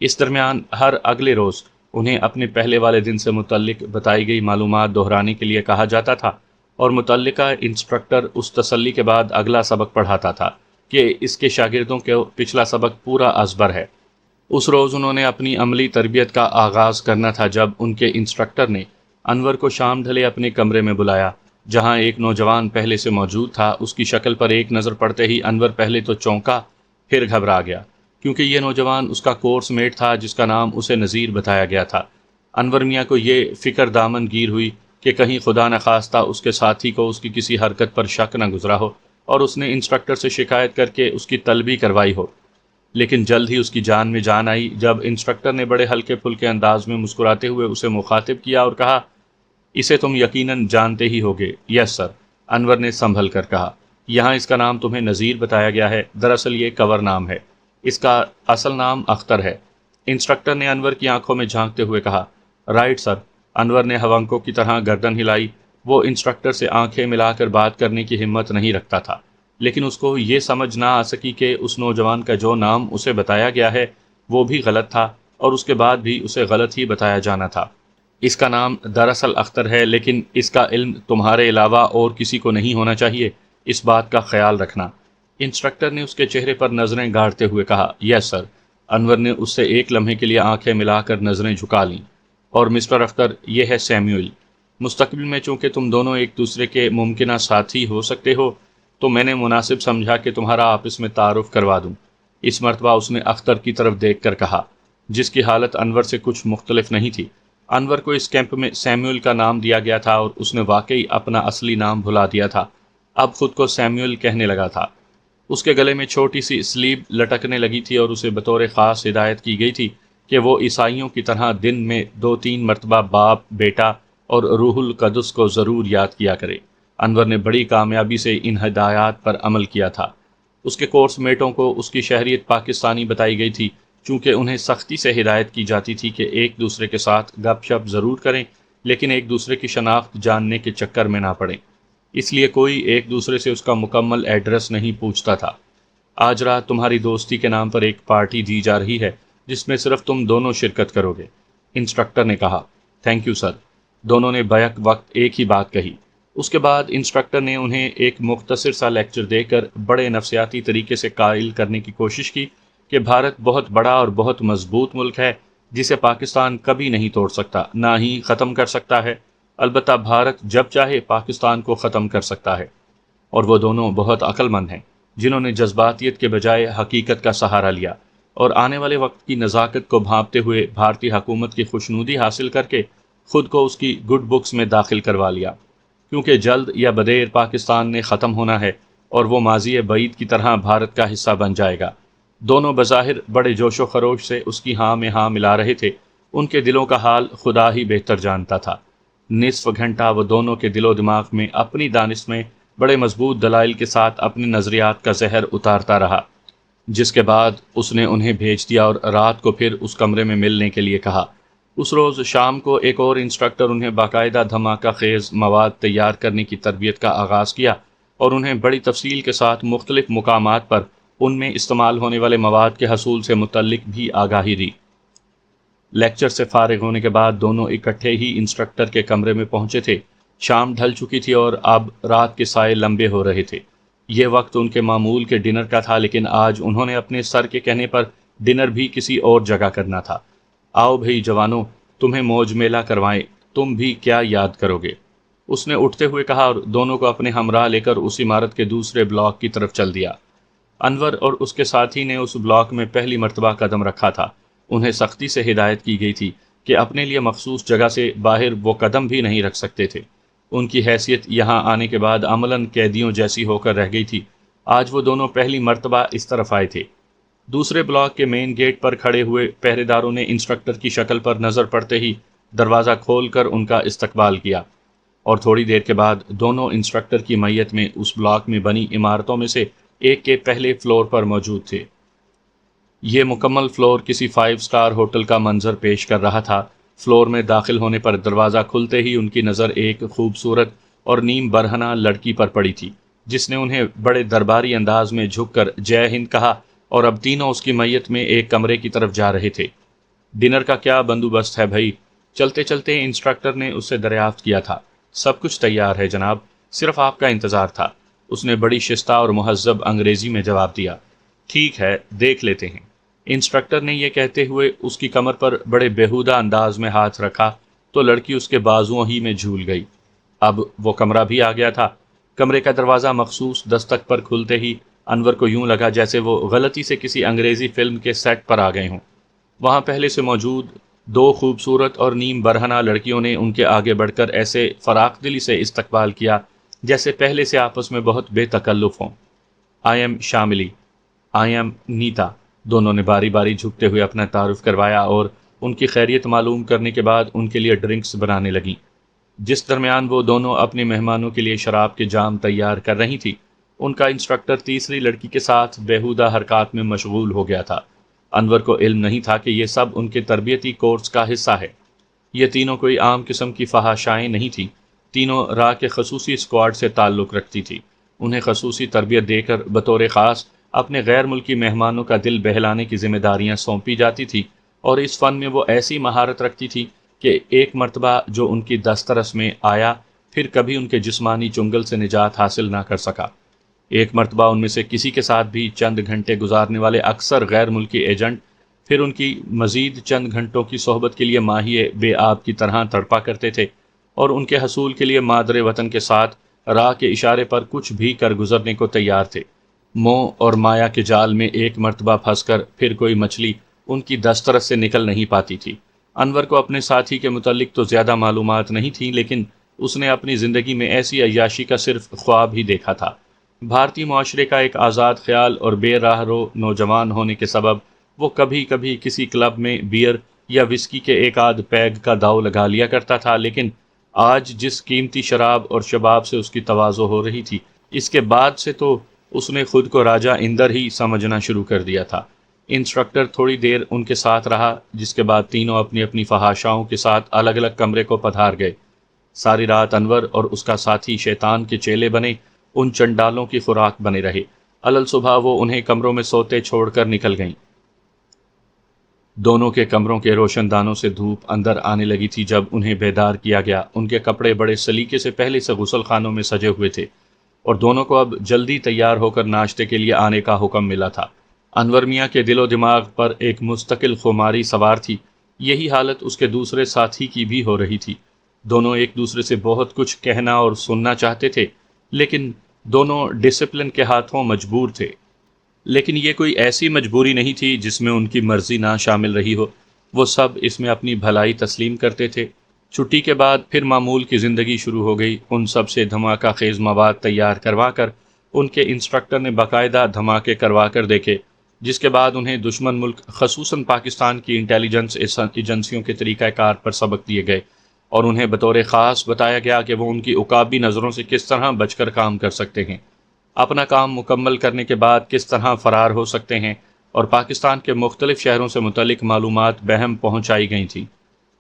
Speaker 1: اس درمیان ہر اگلے روز انہیں اپنے پہلے والے دن سے متعلق بتائی گئی معلومات دہرانے کے لیے کہا جاتا تھا، اور متعلقہ انسٹرکٹر اس تسلی کے بعد اگلا سبق پڑھاتا تھا کہ اس کے شاگردوں کو پچھلا سبق پورا ازبر ہے۔ اس روز انہوں نے اپنی عملی تربیت کا آغاز کرنا تھا جب ان کے انسٹرکٹر نے انور کو شام ڈھلے اپنے کمرے میں بلایا، جہاں ایک نوجوان پہلے سے موجود تھا۔ اس کی شکل پر ایک نظر پڑتے ہی انور پہلے تو چونکا، پھر گھبرا گیا، کیونکہ یہ نوجوان اس کا کورس میٹ تھا جس کا نام اسے نذیر بتایا گیا تھا۔ انور میاں کو یہ فکر دامن گیر ہوئی کہ کہیں خدا نخواستہ اس کے ساتھی کو اس کی کسی حرکت پر شک نہ گزرا ہو اور اس نے انسٹرکٹر سے شکایت کر کے اس کی طلبی کروائی ہو۔ لیکن جلد ہی اس کی جان میں جان آئی جب انسٹرکٹر نے بڑے ہلکے پھلکے انداز میں مسکراتے ہوئے اسے مخاطب کیا اور کہا، اسے تم یقیناً جانتے ہی ہوگے۔ یس سر، انور نے سنبھل کر کہا۔ یہاں اس کا نام تمہیں نذیر بتایا گیا ہے، دراصل یہ کور نام ہے، اس کا اصل نام اختر ہے۔ انسٹرکٹر نے انور کی آنکھوں میں جھانکتے ہوئے کہا۔ رائٹ سر، انور نے ہوانکوں کی طرح گردن ہلائی۔ وہ انسٹرکٹر سے آنکھیں ملا کر بات کرنے کی ہمت نہیں رکھتا تھا، لیکن اس کو یہ سمجھ نہ آ سکی کہ اس نوجوان کا جو نام اسے بتایا گیا ہے وہ بھی غلط تھا، اور اس کے بعد بھی اسے غلط ہی بتایا جانا تھا۔ اس کا نام دراصل اختر ہے، لیکن اس کا علم تمہارے علاوہ اور کسی کو نہیں ہونا چاہیے، اس بات کا خیال رکھنا۔ انسٹرکٹر نے اس کے چہرے پر نظریں گاڑتے ہوئے کہا۔ یس سر، انور نے اس سے ایک لمحے کے لیے آنکھیں ملا کر نظریں جھکا لیں۔ اور مسٹر اختر، یہ ہے سیموئل۔ مستقبل میں چونکہ تم دونوں ایک دوسرے کے ممکنہ ساتھی ہو سکتے ہو، تو میں نے مناسب سمجھا کہ تمہارا آپس میں تعارف کروا دوں۔ اس مرتبہ اس نے اختر کی طرف دیکھ کر کہا، جس کی حالت انور سے کچھ مختلف نہیں تھی۔ انور کو اس کیمپ میں سیموئل کا نام دیا گیا تھا اور اس نے واقعی اپنا اصلی نام بھلا دیا تھا، اب خود کو سیموئل کہنے لگا تھا۔ اس کے گلے میں چھوٹی سی سلیب لٹکنے لگی تھی اور اسے بطور خاص ہدایت کی گئی تھی کہ وہ عیسائیوں کی طرح دن میں 2-3 مرتبہ باپ، بیٹا اور روح القدس کو ضرور یاد کیا کرے۔ انور نے بڑی کامیابی سے ان ہدایات پر عمل کیا تھا۔ اس کے کورس میٹوں کو اس کی شہریت پاکستانی بتائی گئی تھی، چونکہ انہیں سختی سے ہدایت کی جاتی تھی کہ ایک دوسرے کے ساتھ گپ شپ ضرور کریں، لیکن ایک دوسرے کی شناخت جاننے کے چکر میں نہ پڑیں۔ اس لیے کوئی ایک دوسرے سے اس کا مکمل ایڈریس نہیں پوچھتا تھا۔ آج رات تمہاری دوستی کے نام پر ایک پارٹی دی جا رہی ہے جس میں صرف تم دونوں شرکت کرو گے، انسٹرکٹر نے کہا۔ تھینک یو سر، دونوں نے بیک وقت ایک ہی بات کہی۔ اس کے بعد انسٹرکٹر نے انہیں ایک مختصر سا لیکچر دے کر بڑے نفسیاتی طریقے سے قائل کرنے کی کوشش کی کہ بھارت بہت بڑا اور بہت مضبوط ملک ہے جسے پاکستان کبھی نہیں توڑ سکتا، نہ ہی ختم کر سکتا ہے۔ البتہ بھارت جب چاہے پاکستان کو ختم کر سکتا ہے، اور وہ دونوں بہت عقل مند ہیں جنہوں نے جذباتیت کے بجائے حقیقت کا سہارا لیا اور آنے والے وقت کی نزاکت کو بھانپتے ہوئے بھارتی حکومت کی خوشنودی حاصل کر کے خود کو اس کی گڈ بکس میں داخل کروا لیا، کیونکہ جلد یا بدیر پاکستان نے ختم ہونا ہے اور وہ ماضی بعید کی طرح بھارت کا حصہ بن جائے گا۔ دونوں بظاہر بڑے جوش و خروش سے اس کی ہاں میں ہاں ملا رہے تھے، ان کے دلوں کا حال خدا ہی بہتر جانتا تھا۔ نصف گھنٹہ وہ دونوں کے دل و دماغ میں اپنی دانش میں بڑے مضبوط دلائل کے ساتھ اپنے نظریات کا زہر اتارتا رہا، جس کے بعد اس نے انہیں بھیج دیا اور رات کو پھر اس کمرے میں ملنے کے لیے کہا۔ اس روز شام کو ایک اور انسٹرکٹر انہیں باقاعدہ دھماکہ خیز مواد تیار کرنے کی تربیت کا آغاز کیا اور انہیں بڑی تفصیل کے ساتھ مختلف مقامات پر ان میں استعمال ہونے والے مواد کے حصول سے متعلق بھی آگاہی دی۔ لیکچر سے فارغ ہونے کے بعد دونوں اکٹھے ہی انسٹرکٹر کے کمرے میں پہنچے تھے۔ شام ڈھل چکی تھی اور اب رات کے سائے لمبے ہو رہے تھے۔ یہ وقت ان کے معمول کے ڈنر کا تھا، لیکن آج انہوں نے اپنے سر کے کہنے پر ڈنر بھی کسی اور جگہ کرنا تھا۔ آؤ بھئی جوانوں، تمہیں موج میلہ کروائیں، تم بھی کیا یاد کرو گے، اس نے اٹھتے ہوئے کہا اور دونوں کو اپنے ہمراہ لے کر اس عمارت کے دوسرے بلاک کی طرف چل دیا۔ انور اور اس کے ساتھی نے اس بلاک میں پہلی مرتبہ قدم رکھا تھا۔ انہیں سختی سے ہدایت کی گئی تھی کہ اپنے لیے مخصوص جگہ سے باہر وہ قدم بھی نہیں رکھ سکتے تھے۔ ان کی حیثیت یہاں آنے کے بعد عملاً قیدیوں جیسی ہو کر رہ گئی تھی۔ آج وہ دونوں پہلی مرتبہ اس طرف آئے تھے۔ دوسرے بلاک کے مین گیٹ پر کھڑے ہوئے پہرے داروں نے انسٹرکٹر کی شکل پر نظر پڑتے ہی دروازہ کھول کر ان کا استقبال کیا، اور تھوڑی دیر کے بعد دونوں انسٹرکٹر کی میت میں اس بلاک میں بنی عمارتوں میں سے ایک کے پہلے فلور پر موجود تھے۔ یہ مکمل فلور کسی 5 اسٹار ہوٹل کا منظر پیش کر رہا تھا۔ فلور میں داخل ہونے پر دروازہ کھلتے ہی ان کی نظر ایک خوبصورت اور نیم برہنہ لڑکی پر پڑی تھی، جس نے انہیں بڑے درباری انداز میں جھک کر جے ہند کہا، اور اب تینوں اس کی میت میں ایک کمرے کی طرف جا رہے تھے۔ ڈنر کا کیا بندوبست ہے بھائی؟ چلتے چلتے انسٹرکٹر نے اس سے دریافت کیا تھا۔ سب کچھ تیار ہے جناب، صرف آپ کا انتظار تھا، اس نے بڑی شائستہ اور مہذب انگریزی میں جواب دیا۔ ٹھیک ہے، دیکھ لیتے ہیں۔ انسٹرکٹر نے یہ کہتے ہوئے اس کی کمر پر بڑے بیہودہ انداز میں ہاتھ رکھا تو لڑکی اس کے بازوؤں ہی میں جھول گئی۔ اب وہ کمرہ بھی آ گیا تھا۔ کمرے کا دروازہ مخصوص دستک پر کھلتے ہی انور کو یوں لگا جیسے وہ غلطی سے کسی انگریزی فلم کے سیٹ پر آ گئے ہوں۔ وہاں پہلے سے موجود 2 خوبصورت اور نیم برہنہ لڑکیوں نے ان کے آگے بڑھ کر ایسے فراخ دلی سے استقبال کیا جیسے پہلے سے آپس میں بہت بے تکلف ہوں۔ I am Shamli, I am نیتا، دونوں نے باری باری جھکتے ہوئے اپنا تعارف کروایا اور ان کی خیریت معلوم کرنے کے بعد ان کے لیے ڈرنکس بنانے لگیں۔ جس درمیان وہ دونوں اپنے مہمانوں کے لیے شراب کے جام تیار کر رہی تھی، ان کا انسٹرکٹر تیسری لڑکی کے ساتھ بیہودہ حرکات میں مشغول ہو گیا تھا۔ انور کو علم نہیں تھا کہ یہ سب ان کے تربیتی کورس کا حصہ ہے۔ یہ تینوں کوئی عام قسم کی فحاشائیں نہیں تھیں، تینوں راہ کے خصوصی اسکواڈ سے تعلق رکھتی تھی۔ انہیں خصوصی تربیت دے کر بطور خاص اپنے غیر ملکی مہمانوں کا دل بہلانے کی ذمہ داریاں سونپی جاتی تھی، اور اس فن میں وہ ایسی مہارت رکھتی تھی کہ ایک مرتبہ جو ان کی دسترس میں آیا پھر کبھی ان کے جسمانی چنگل سے نجات حاصل نہ کر سکا۔ ایک مرتبہ ان میں سے کسی کے ساتھ بھی چند گھنٹے گزارنے والے اکثر غیر ملکی ایجنٹ پھر ان کی مزید چند گھنٹوں کی صحبت کے لیے ماہی بے آب کی طرح تڑپا کرتے تھے، اور ان کے حصول کے لیے مادر وطن کے ساتھ راہ کے اشارے پر کچھ بھی کر گزرنے کو تیار تھے۔ موہ اور مایا کے جال میں ایک مرتبہ پھنس کر پھر کوئی مچھلی ان کی دسترس سے نکل نہیں پاتی تھی۔ انور کو اپنے ساتھی کے متعلق تو زیادہ معلومات نہیں تھیں، لیکن اس نے اپنی زندگی میں ایسی عیاشی کا صرف خواب ہی دیکھا تھا۔ بھارتی معاشرے کا ایک آزاد خیال اور بے راہ رو نوجوان ہونے کے سبب وہ کبھی کبھی کسی کلب میں بیئر یا وسکی کے ایک آدھ پیگ کا داؤ لگا لیا کرتا تھا، لیکن آج جس قیمتی شراب اور شباب سے اس کی تواضع ہو رہی تھی، اس کے بعد سے تو اس نے خود کو راجہ اندر ہی سمجھنا شروع کر دیا تھا۔ انسٹرکٹر تھوڑی دیر ان کے ساتھ رہا، جس کے بعد تینوں اپنی اپنی فحاشاؤں کے ساتھ الگ الگ کمرے کو پدھار گئے۔ ساری رات انور اور اس کا ساتھی شیطان کے چیلے بنے ان چنڈالوں کی خوراک بنے رہے۔ الل صبح وہ انہیں کمروں میں سوتے چھوڑ کر نکل گئیں۔ دونوں کے کمروں کے روشن دانوں سے دھوپ اندر آنے لگی تھی جب انہیں بیدار کیا گیا۔ ان کے کپڑے بڑے سلیقے سے پہلے سے غسل خانوں میں سجے ہوئے تھے، اور دونوں کو اب جلدی تیار ہو کر ناشتے کے لیے آنے کا حکم ملا تھا۔ انور میاں کے دل و دماغ پر ایک مستقل خماری سوار تھی۔ یہی حالت اس کے دوسرے ساتھی کی بھی ہو رہی تھی۔ دونوں ایک دوسرے سے بہت کچھ کہنا اور سننا چاہتے تھے، لیکن دونوں ڈسپلن کے ہاتھوں مجبور تھے۔ لیکن یہ کوئی ایسی مجبوری نہیں تھی جس میں ان کی مرضی نہ شامل رہی ہو۔ وہ سب اس میں اپنی بھلائی تسلیم کرتے تھے۔ چھٹی کے بعد پھر معمول کی زندگی شروع ہو گئی۔ ان سب سے دھماکہ خیز مواد تیار کروا کر ان کے انسٹرکٹر نے باقاعدہ دھماکے کروا کر دیکھے، جس کے بعد انہیں دشمن ملک خصوصاً پاکستان کی انٹیلیجنس ایجنسیوں کے طریقہ کار پر سبق دیے گئے، اور انہیں بطور خاص بتایا گیا کہ وہ ان کی عقابی نظروں سے کس طرح بچ کر کام کر سکتے ہیں، اپنا کام مکمل کرنے کے بعد کس طرح فرار ہو سکتے ہیں، اور پاکستان کے مختلف شہروں سے متعلق معلومات بہم پہنچائی گئی تھیں۔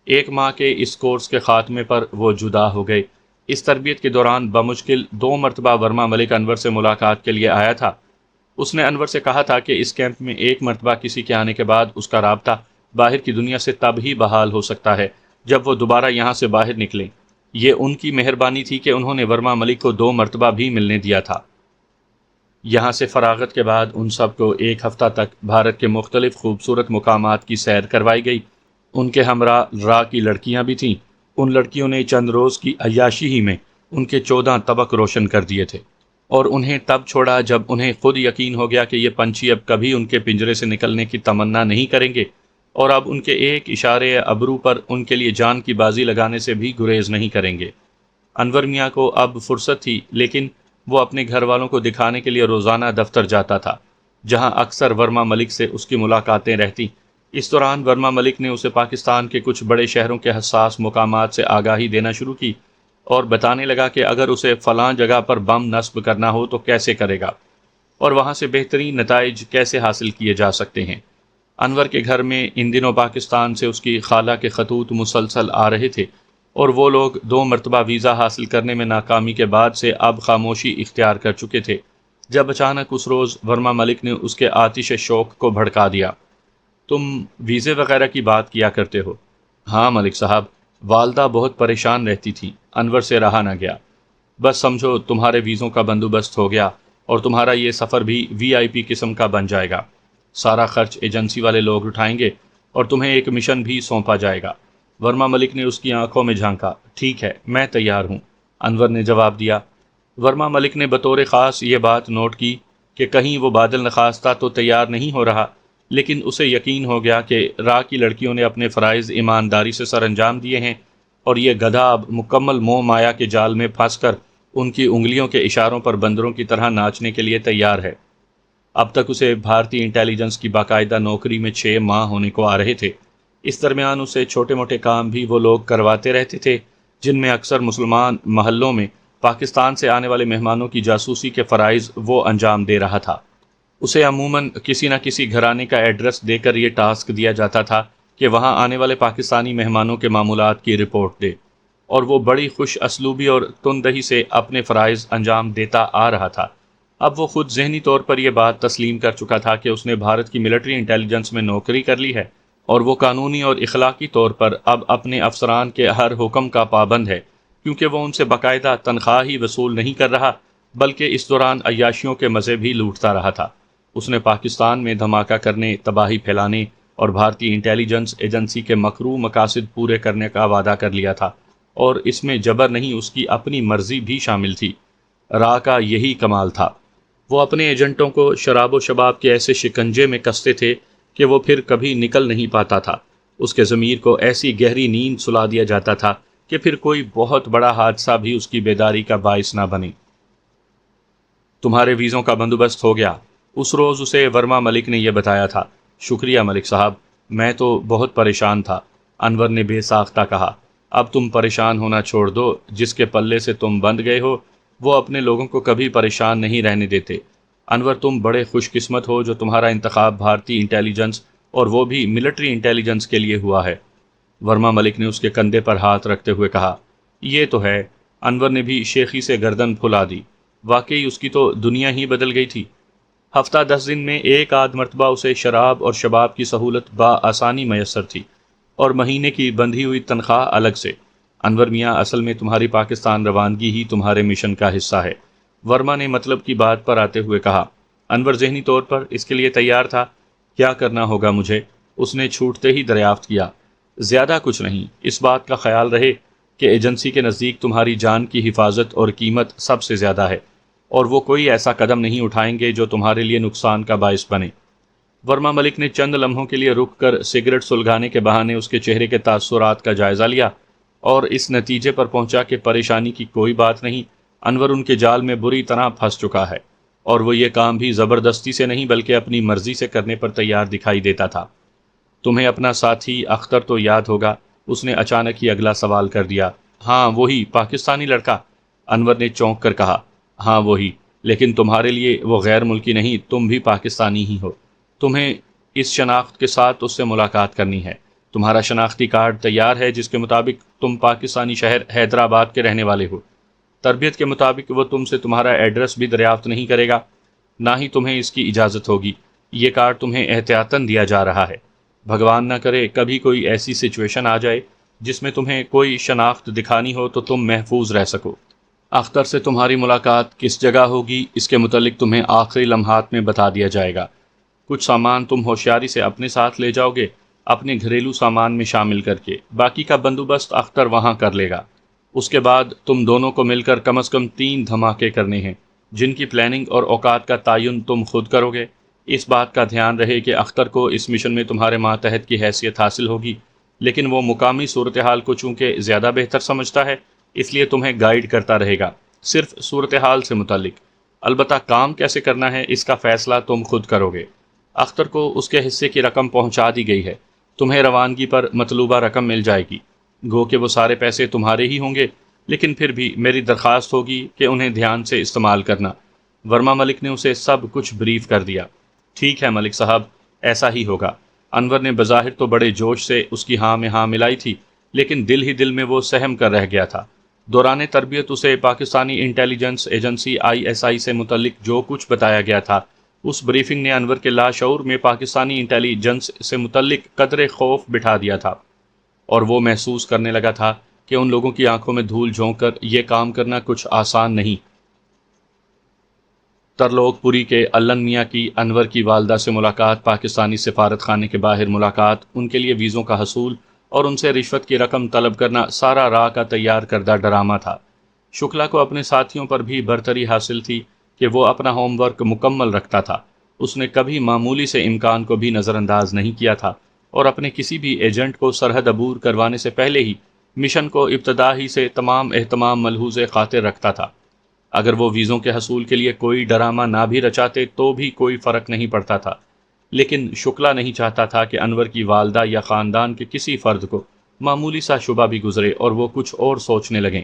Speaker 1: 1 ماہ کے اس کورس کے خاتمے پر وہ جدا ہو گئے۔ اس تربیت کے دوران بمشکل 2 مرتبہ ورما ملک انور سے ملاقات کے لیے آیا تھا۔ اس نے انور سے کہا تھا کہ اس کیمپ میں 1 مرتبہ کسی کے آنے کے بعد اس کا رابطہ باہر کی دنیا سے تب ہی بحال ہو سکتا ہے جب وہ دوبارہ یہاں سے باہر نکلیں۔ یہ ان کی مہربانی تھی کہ انہوں نے ورما ملک کو 2 مرتبہ بھی ملنے دیا تھا۔ یہاں سے فراغت کے بعد ان سب کو 1 ہفتہ تک بھارت کے مختلف خوبصورت مقامات کی سیر کروائی گئی۔ ان کے ہمراہ راہ کی لڑکیاں بھی تھیں۔ ان لڑکیوں نے چند روز کی عیاشی ہی میں ان کے 14 طبق روشن کر دیے تھے، اور انہیں تب چھوڑا جب انہیں خود یقین ہو گیا کہ یہ پنچھی اب کبھی ان کے پنجرے سے نکلنے کی تمنا نہیں کریں گے، اور اب ان کے ایک اشارے ابرو پر ان کے لیے جان کی بازی لگانے سے بھی گریز نہیں کریں گے۔ انور میاں کو اب فرصت تھی، لیکن وہ اپنے گھر والوں کو دکھانے کے لیے روزانہ دفتر جاتا تھا، جہاں اکثر ورما ملک سے اس کی ملاقاتیں رہتی۔ اس دوران ورما ملک نے اسے پاکستان کے کچھ بڑے شہروں کے حساس مقامات سے آگاہی دینا شروع کی، اور بتانے لگا کہ اگر اسے فلاں جگہ پر بم نصب کرنا ہو تو کیسے کرے گا، اور وہاں سے بہترین نتائج کیسے حاصل کیے جا سکتے ہیں۔ انور کے گھر میں ان دنوں پاکستان سے اس کی خالہ کے خطوط مسلسل آ رہے تھے، اور وہ لوگ 2 مرتبہ ویزا حاصل کرنے میں ناکامی کے بعد سے اب خاموشی اختیار کر چکے تھے، جب اچانک اس روز ورما ملک نے اس کے آتش شوق کو بھڑکا دیا۔ تم ویزے وغیرہ کی بات کیا کرتے ہو؟ ہاں ملک صاحب، والدہ بہت پریشان رہتی تھی، انور سے رہا نہ گیا۔ بس سمجھو تمہارے ویزوں کا بندوبست ہو گیا، اور تمہارا یہ سفر بھی VIP قسم کا بن جائے گا۔ سارا خرچ ایجنسی والے لوگ اٹھائیں گے، اور تمہیں ایک مشن بھی سونپا جائے گا۔ ورما ملک نے اس کی آنکھوں میں جھانکا۔ ٹھیک ہے، میں تیار ہوں، انور نے جواب دیا۔ ورما ملک نے بطور خاص یہ بات نوٹ کی کہ کہیں وہ بادل نخواستہ تو تیار نہیں ہو رہا، لیکن اسے یقین ہو گیا کہ راہ کی لڑکیوں نے اپنے فرائض ایمانداری سے سر انجام دیے ہیں، اور یہ گدھا اب مکمل موہ مایا کے جال میں پھنس کر ان کی انگلیوں کے اشاروں پر بندروں کی طرح ناچنے کے لیے تیار ہے۔ اب تک اسے بھارتی انٹیلیجنس کی باقاعدہ نوکری میں 6 ماہ ہونے کو آ رہے تھے۔ اس درمیان اسے چھوٹے موٹے کام بھی وہ لوگ کرواتے رہتے تھے جن میں اکثر مسلمان محلوں میں پاکستان سے آنے والے مہمانوں کی جاسوسی کے فرائض وہ انجام دے رہا تھا۔ اسے عموماً کسی نہ کسی گھرانے کا ایڈریس دے کر یہ ٹاسک دیا جاتا تھا کہ وہاں آنے والے پاکستانی مہمانوں کے معمولات کی رپورٹ دے، اور وہ بڑی خوش اسلوبی اور تندہی سے اپنے فرائض انجام دیتا آ رہا تھا۔ اب وہ خود ذہنی طور پر یہ بات تسلیم کر چکا تھا کہ اس نے بھارت کی ملٹری انٹیلیجنس میں نوکری کر لی ہے، اور وہ قانونی اور اخلاقی طور پر اب اپنے افسران کے ہر حکم کا پابند ہے، کیونکہ وہ ان سے باقاعدہ تنخواہ ہی وصول نہیں کر رہا بلکہ اس دوران عیاشیوں کے مزے بھی لوٹتا رہا تھا۔ اس نے پاکستان میں دھماکہ کرنے، تباہی پھیلانے اور بھارتی انٹیلیجنس ایجنسی کے مکروہ مقاصد پورے کرنے کا وعدہ کر لیا تھا، اور اس میں جبر نہیں، اس کی اپنی مرضی بھی شامل تھی۔ راہ کا یہی کمال تھا، وہ اپنے ایجنٹوں کو شراب و شباب کے ایسے شکنجے میں کستے تھے کہ وہ پھر کبھی نکل نہیں پاتا تھا۔ اس کے ضمیر کو ایسی گہری نیند سلا دیا جاتا تھا کہ پھر کوئی بہت بڑا حادثہ بھی اس کی بیداری کا باعث نہ بنے۔ تمہارے ویزوں کا بندوبست ہو گیا، اس روز اسے ورما ملک نے یہ بتایا تھا۔ شکریہ ملک صاحب، میں تو بہت پریشان تھا، انور نے بے ساختہ کہا۔ اب تم پریشان ہونا چھوڑ دو، جس کے پلے سے تم بندھ گئے ہو وہ اپنے لوگوں کو کبھی پریشان نہیں رہنے دیتے۔ انور، تم بڑے خوش قسمت ہو جو تمہارا انتخاب بھارتی انٹیلیجنس اور وہ بھی ملٹری انٹیلیجنس کے لیے ہوا ہے۔ ورما ملک نے اس کے کندھے پر ہاتھ رکھتے ہوئے کہا۔ یہ تو ہے، انور نے بھی شیخی سے گردن پھلا دی۔ واقعی اس کی تو دنیا ہی بدل گئی تھی۔ ہفتہ 10 دن میں ایک آدھ مرتبہ اسے شراب اور شباب کی سہولت بآسانی میسر تھی، اور مہینے کی بندھی ہوئی تنخواہ الگ سے۔ انور میاں، اصل میں تمہاری پاکستان روانگی ہی تمہارے مشن کا حصہ ہے، ورما نے مطلب کی بات پر آتے ہوئے کہا۔ انور ذہنی طور پر اس کے لیے تیار تھا۔ کیا کرنا ہوگا مجھے؟ اس نے چھوٹتے ہی دریافت کیا۔ زیادہ کچھ نہیں، اس بات کا خیال رہے کہ ایجنسی کے نزدیک تمہاری جان کی حفاظت اور قیمت سب سے زیادہ ہے، اور وہ کوئی ایسا قدم نہیں اٹھائیں گے جو تمہارے لیے نقصان کا باعث بنے۔ ورما ملک نے چند لمحوں کے لیے رک کر سگریٹ سلگانے کے بہانے اس کے چہرے کے تاثرات کا جائزہ لیا، اور اس نتیجے پر پہنچا کہ پریشانی کی کوئی بات نہیں، انور ان کے جال میں بری طرح پھنس چکا ہے، اور وہ یہ کام بھی زبردستی سے نہیں بلکہ اپنی مرضی سے کرنے پر تیار دکھائی دیتا تھا۔ تمہیں اپنا ساتھی اختر تو یاد ہوگا، اس نے اچانک ہی اگلا سوال کر دیا۔ ہاں وہی پاکستانی لڑکا، انور نے چونک کر کہا۔ ہاں وہی، لیکن تمہارے لیے وہ غیر ملکی نہیں، تم بھی پاکستانی ہی ہو۔ تمہیں اس شناخت کے ساتھ اس سے ملاقات کرنی ہے۔ تمہارا شناختی کارڈ تیار ہے جس کے مطابق تم پاکستانی شہر حیدرآباد کے رہنے والے ہو۔ تربیت کے مطابق وہ تم سے تمہارا ایڈریس بھی دریافت نہیں کرے گا، نہ ہی تمہیں اس کی اجازت ہوگی۔ یہ کارڈ تمہیں احتیاطاً دیا جا رہا ہے، بھگوان نہ کرے کبھی کوئی ایسی سچویشن آ جائے جس میں تمہیں کوئی شناخت دکھانی ہو تو تم محفوظ رہ سکو۔ اختر سے تمہاری ملاقات کس جگہ ہوگی اس کے متعلق تمہیں آخری لمحات میں بتا دیا جائے گا۔ کچھ سامان تم ہوشیاری سے اپنے ساتھ لے جاؤ گے، اپنے گھریلو سامان میں شامل کر کے، باقی کا بندوبست اختر وہاں کر لے گا۔ اس کے بعد تم دونوں کو مل کر کم از کم 3 دھماکے کرنے ہیں، جن کی پلاننگ اور اوقات کا تعین تم خود کرو گے۔ اس بات کا دھیان رہے کہ اختر کو اس مشن میں تمہارے ماتحت کی حیثیت حاصل ہوگی، لیکن وہ مقامی صورتحال کو چونکہ زیادہ بہتر سمجھتا ہے، اس لیے تمہیں گائیڈ کرتا رہے گا، صرف صورتحال سے متعلق۔ البتہ کام کیسے کرنا ہے اس کا فیصلہ تم خود کرو گے۔ اختر کو اس کے حصے کی رقم پہنچا دی گئی ہے، تمہیں روانگی پر مطلوبہ رقم مل جائے گی۔ گو کہ وہ سارے پیسے تمہارے ہی ہوں گے، لیکن پھر بھی میری درخواست ہوگی کہ انہیں دھیان سے استعمال کرنا۔ ورما ملک نے اسے سب کچھ بریف کر دیا۔ ٹھیک ہے ملک صاحب، ایسا ہی ہوگا۔ انور نے بظاہر تو بڑے جوش سے اس کی ہاں میں ہاں ملائی تھی، لیکن دل ہی دل میں وہ سہم کر رہ گیا تھا۔ دوران تربیت اسے پاکستانی انٹیلیجنس ایجنسی ISI سے متعلق جو کچھ بتایا گیا تھا، اس بریفنگ نے انور کے لاشعور میں پاکستانی انٹیلیجنس سے متعلق قدرے خوف بٹھا دیا تھا، اور وہ محسوس کرنے لگا تھا کہ ان لوگوں کی آنکھوں میں دھول جھونک کر یہ کام کرنا کچھ آسان نہیں۔ ترلوک پوری کے الن میاں کی انور کی والدہ سے ملاقات، پاکستانی سفارت خانے کے باہر ملاقات، ان کے لیے ویزوں کا حصول اور ان سے رشوت کی رقم طلب کرنا سارا راہ کا تیار کردہ ڈرامہ تھا۔ شکلا کو اپنے ساتھیوں پر بھی برتری حاصل تھی کہ وہ اپنا ہوم ورک مکمل رکھتا تھا۔ اس نے کبھی معمولی سے امکان کو بھی نظر انداز نہیں کیا تھا، اور اپنے کسی بھی ایجنٹ کو سرحد عبور کروانے سے پہلے ہی مشن کو ابتدا ہی سے تمام اہتمام ملحوظ خاطر رکھتا تھا۔ اگر وہ ویزوں کے حصول کے لیے کوئی ڈرامہ نہ بھی رچاتے تو بھی کوئی فرق نہیں پڑتا تھا، لیکن شکلا نہیں چاہتا تھا کہ انور کی والدہ یا خاندان کے کسی فرد کو معمولی سا شبہ بھی گزرے اور وہ کچھ اور سوچنے لگیں۔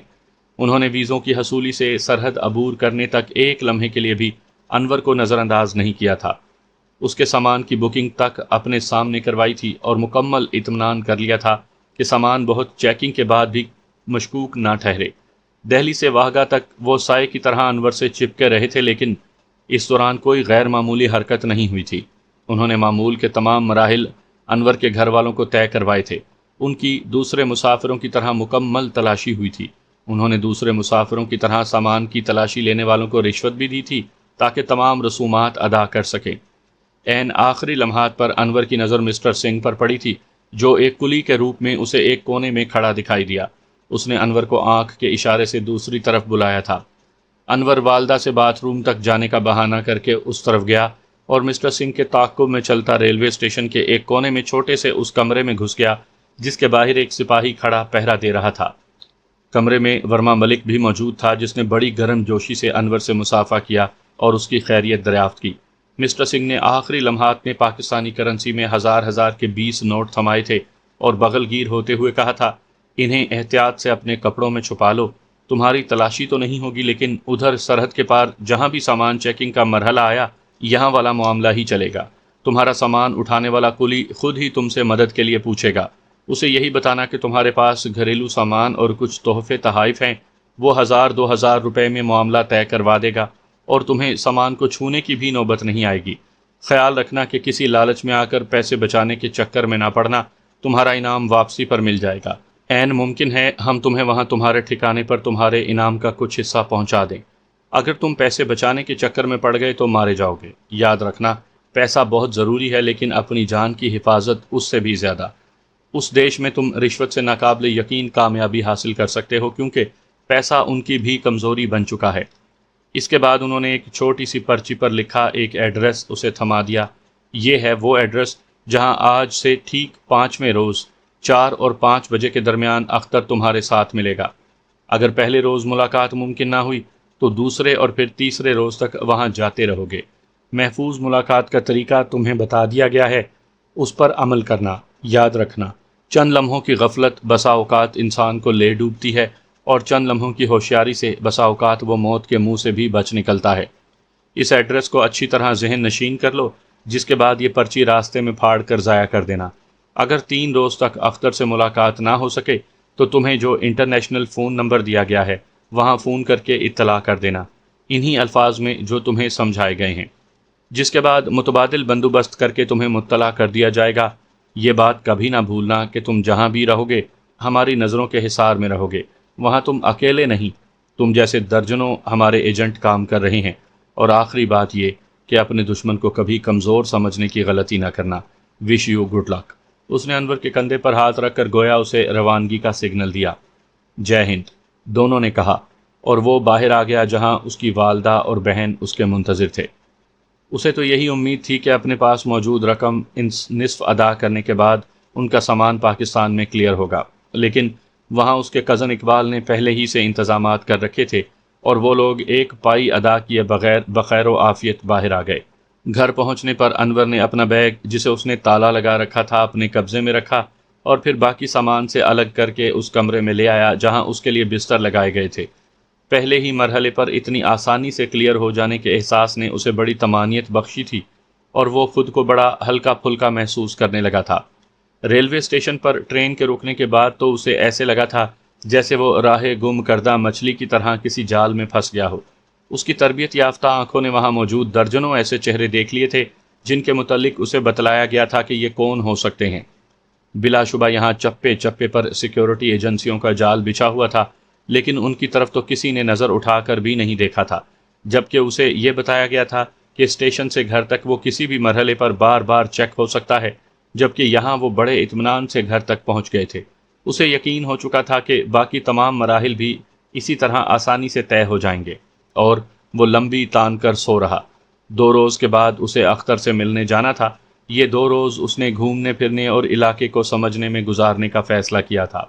Speaker 1: انہوں نے ویزوں کی حصولی سے سرحد عبور کرنے تک ایک لمحے کے لیے بھی انور کو نظر انداز نہیں کیا تھا۔ اس کے سامان کی بکنگ تک اپنے سامنے کروائی تھی اور مکمل اطمینان کر لیا تھا کہ سامان بہت چیکنگ کے بعد بھی مشکوک نہ ٹھہرے۔ دہلی سے واہگہ تک وہ سائے کی طرح انور سے چپکے رہے تھے، لیکن اس دوران کوئی غیر معمولی حرکت نہیں ہوئی تھی۔ انہوں نے معمول کے تمام مراحل انور کے گھر والوں کو طے کروائے تھے۔ ان کی دوسرے مسافروں کی طرح مکمل تلاشی ہوئی تھی۔ انہوں نے دوسرے مسافروں کی طرح سامان کی تلاشی لینے والوں کو رشوت بھی دی تھی تاکہ تمام رسومات ادا کر سکیں۔ عین آخری لمحات پر انور کی نظر مسٹر سنگھ پر پڑی تھی، جو ایک کلی کے روپ میں اسے ایک کونے میں کھڑا دکھائی دیا۔ اس نے انور کو آنکھ کے اشارے سے دوسری طرف بلایا تھا۔ انور والدہ سے باتھ روم تک جانے کا بہانہ کر کے اس طرف گیا اور مسٹر سنگھ کے تعاقب میں چلتا ریلوے اسٹیشن کے ایک کونے میں چھوٹے سے اس کمرے میں گھس گیا جس کے باہر ایک سپاہی کھڑا پہرا دے رہا تھا۔ کمرے میں ورما ملک بھی موجود تھا، جس نے بڑی گرم جوشی سے انور سے مصافحہ کیا اور اس کی خیریت دریافت کی۔ مسٹر سنگھ نے آخری لمحات میں پاکستانی کرنسی میں ہزار کے 20 نوٹ تھمائے تھے اور بغل گیر ہوتے ہوئے کہا تھا، انہیں احتیاط سے اپنے کپڑوں میں چھپا لو۔ تمہاری تلاشی تو نہیں ہوگی، لیکن ادھر سرحد کے پار جہاں بھی سامان چیکنگ کا مرحلہ آیا، یہاں والا معاملہ ہی چلے گا۔ تمہارا سامان اٹھانے والا کلی خود ہی تم سے مدد کے لیے پوچھے گا۔ اسے یہی بتانا کہ تمہارے پاس گھریلو سامان اور کچھ تحفے تحائف ہیں، وہ 1000-2000 روپے میں معاملہ طے کروا دے گا اور تمہیں سامان کو چھونے کی بھی نوبت نہیں آئے گی۔ خیال رکھنا کہ کسی لالچ میں آ کر پیسے بچانے کے چکر میں نہ پڑنا، تمہارا انعام واپسی پر مل جائے گا۔ عین ممکن ہے ہم تمہیں وہاں تمہارے ٹھکانے پر تمہارے انعام کا کچھ حصہ پہنچا دیں۔ اگر تم پیسے بچانے کے چکر میں پڑ گئے تو مارے جاؤ گے۔ یاد رکھنا، پیسہ بہت ضروری ہے، لیکن اپنی جان کی حفاظت اس سے بھی زیادہ۔ اس دیش میں تم رشوت سے ناقابل یقین کامیابی حاصل کر سکتے ہو، کیونکہ پیسہ ان کی بھی کمزوری بن چکا ہے۔ اس کے بعد انہوں نے ایک چھوٹی سی پرچی پر لکھا ایک ایڈریس اسے تھما دیا۔ یہ ہے وہ ایڈریس جہاں آج سے ٹھیک 5ویں روز 4 اور 5 بجے کے درمیان اختر تمہارے ساتھ ملے گا۔ اگر پہلے روز ملاقات ممکن نہ ہوئی تو دوسرے اور پھر تیسرے روز تک وہاں جاتے رہو گے۔ محفوظ ملاقات کا طریقہ تمہیں بتا دیا گیا ہے، اس پر عمل کرنا۔ یاد رکھنا، چند لمحوں کی غفلت بسا اوقات انسان کو لے ڈوبتی ہے، اور چند لمحوں کی ہوشیاری سے بسا اوقات وہ موت کے منہ سے بھی بچ نکلتا ہے۔ اس ایڈریس کو اچھی طرح ذہن نشین کر لو، جس کے بعد یہ پرچی راستے میں پھاڑ کر ضائع کر دینا۔ اگر 3 روز تک اختر سے ملاقات نہ ہو سکے تو تمہیں جو انٹرنیشنل فون نمبر دیا گیا ہے وہاں فون کر کے اطلاع کر دینا، انہی الفاظ میں جو تمہیں سمجھائے گئے ہیں، جس کے بعد متبادل بندوبست کر کے تمہیں مطلع کر دیا جائے گا۔ یہ بات کبھی نہ بھولنا کہ تم جہاں بھی رہو گے ہماری نظروں کے حصار میں رہو گے۔ وہاں تم اکیلے نہیں، تم جیسے درجنوں ہمارے ایجنٹ کام کر رہے ہیں۔ اور آخری بات یہ کہ اپنے دشمن کو کبھی کمزور سمجھنے کی غلطی نہ کرنا۔ Wish you good luck. اس نے انور کے کندھے پر ہاتھ رکھ کر گویا اسے روانگی کا سگنل دیا۔ جے ہند، دونوں نے کہا، اور وہ باہر آ گیا جہاں اس کی والدہ اور بہن اس کے منتظر تھے۔ اسے تو یہی امید تھی کہ اپنے پاس موجود رقم نصف ادا کرنے کے بعد ان کا سامان پاکستان میں کلیئر ہوگا، لیکن وہاں اس کے کزن اقبال نے پہلے ہی سے انتظامات کر رکھے تھے اور وہ لوگ ایک پائی ادا کیے بغیر بخیر و عافیت باہر آ گئے۔ گھر پہنچنے پر انور نے اپنا بیگ، جسے اس نے تالا لگا رکھا تھا، اپنے قبضے میں رکھا اور پھر باقی سامان سے الگ کر کے اس کمرے میں لے آیا جہاں اس کے لیے بستر لگائے گئے تھے۔ پہلے ہی مرحلے پر اتنی آسانی سے کلیئر ہو جانے کے احساس نے اسے بڑی طمانینت بخشی تھی۔ اور وہ خود کو بڑا ہلکا پھلکا محسوس کرنے لگا تھا۔ ریلوے اسٹیشن پر ٹرین کے رکنے کے بعد تو اسے ایسے لگا تھا جیسے وہ راہ گم کردہ مچھلی کی طرح کسی جال میں پھنس گیا ہو۔ اس کی تربیت یافتہ آنکھوں نے وہاں موجود درجنوں ایسے چہرے دیکھ لیے تھے جن کے متعلق اسے بتلایا گیا تھا کہ یہ کون ہو سکتے ہیں۔ بلا شبہ یہاں چپے چپے پر سیکیورٹی ایجنسیوں کا جال بچھا ہوا تھا، لیکن ان کی طرف تو کسی نے نظر اٹھا کر بھی نہیں دیکھا تھا، جبکہ اسے یہ بتایا گیا تھا کہ اسٹیشن سے گھر تک وہ کسی بھی مرحلے پر بار بار چیک ہو سکتا ہے، جبکہ یہاں وہ بڑے اطمینان سے گھر تک پہنچ گئے تھے۔ اسے یقین ہو چکا تھا کہ باقی تمام مراحل بھی اسی طرح آسانی سے طے ہو جائیں گے، اور وہ لمبی تان کر سو رہا۔ 2 روز کے بعد اسے اختر سے ملنے جانا تھا۔ یہ 2 روز اس نے گھومنے پھرنے اور علاقے کو سمجھنے میں گزارنے کا فیصلہ کیا تھا۔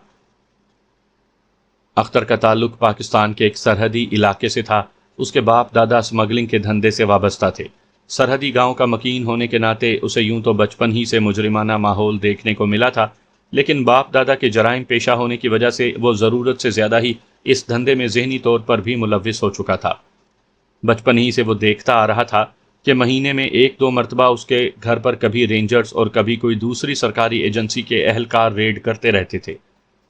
Speaker 1: اختر کا تعلق پاکستان کے ایک سرحدی علاقے سے تھا۔ اس کے باپ دادا اسمگلنگ کے دھندے سے وابستہ تھے۔ سرحدی گاؤں کا مکین ہونے کے ناطے اسے یوں تو بچپن ہی سے مجرمانہ ماحول دیکھنے کو ملا تھا، لیکن باپ دادا کے جرائم پیشہ ہونے کی وجہ سے وہ ضرورت سے زیادہ ہی اس دھندے میں ذہنی طور پر بھی ملوث ہو چکا تھا۔ بچپن ہی سے وہ دیکھتا آ رہا تھا کہ مہینے میں 1-2 مرتبہ اس کے گھر پر کبھی رینجرز اور کبھی کوئی دوسری سرکاری ایجنسی کے اہلکار ریڈ کرتے رہتے تھے۔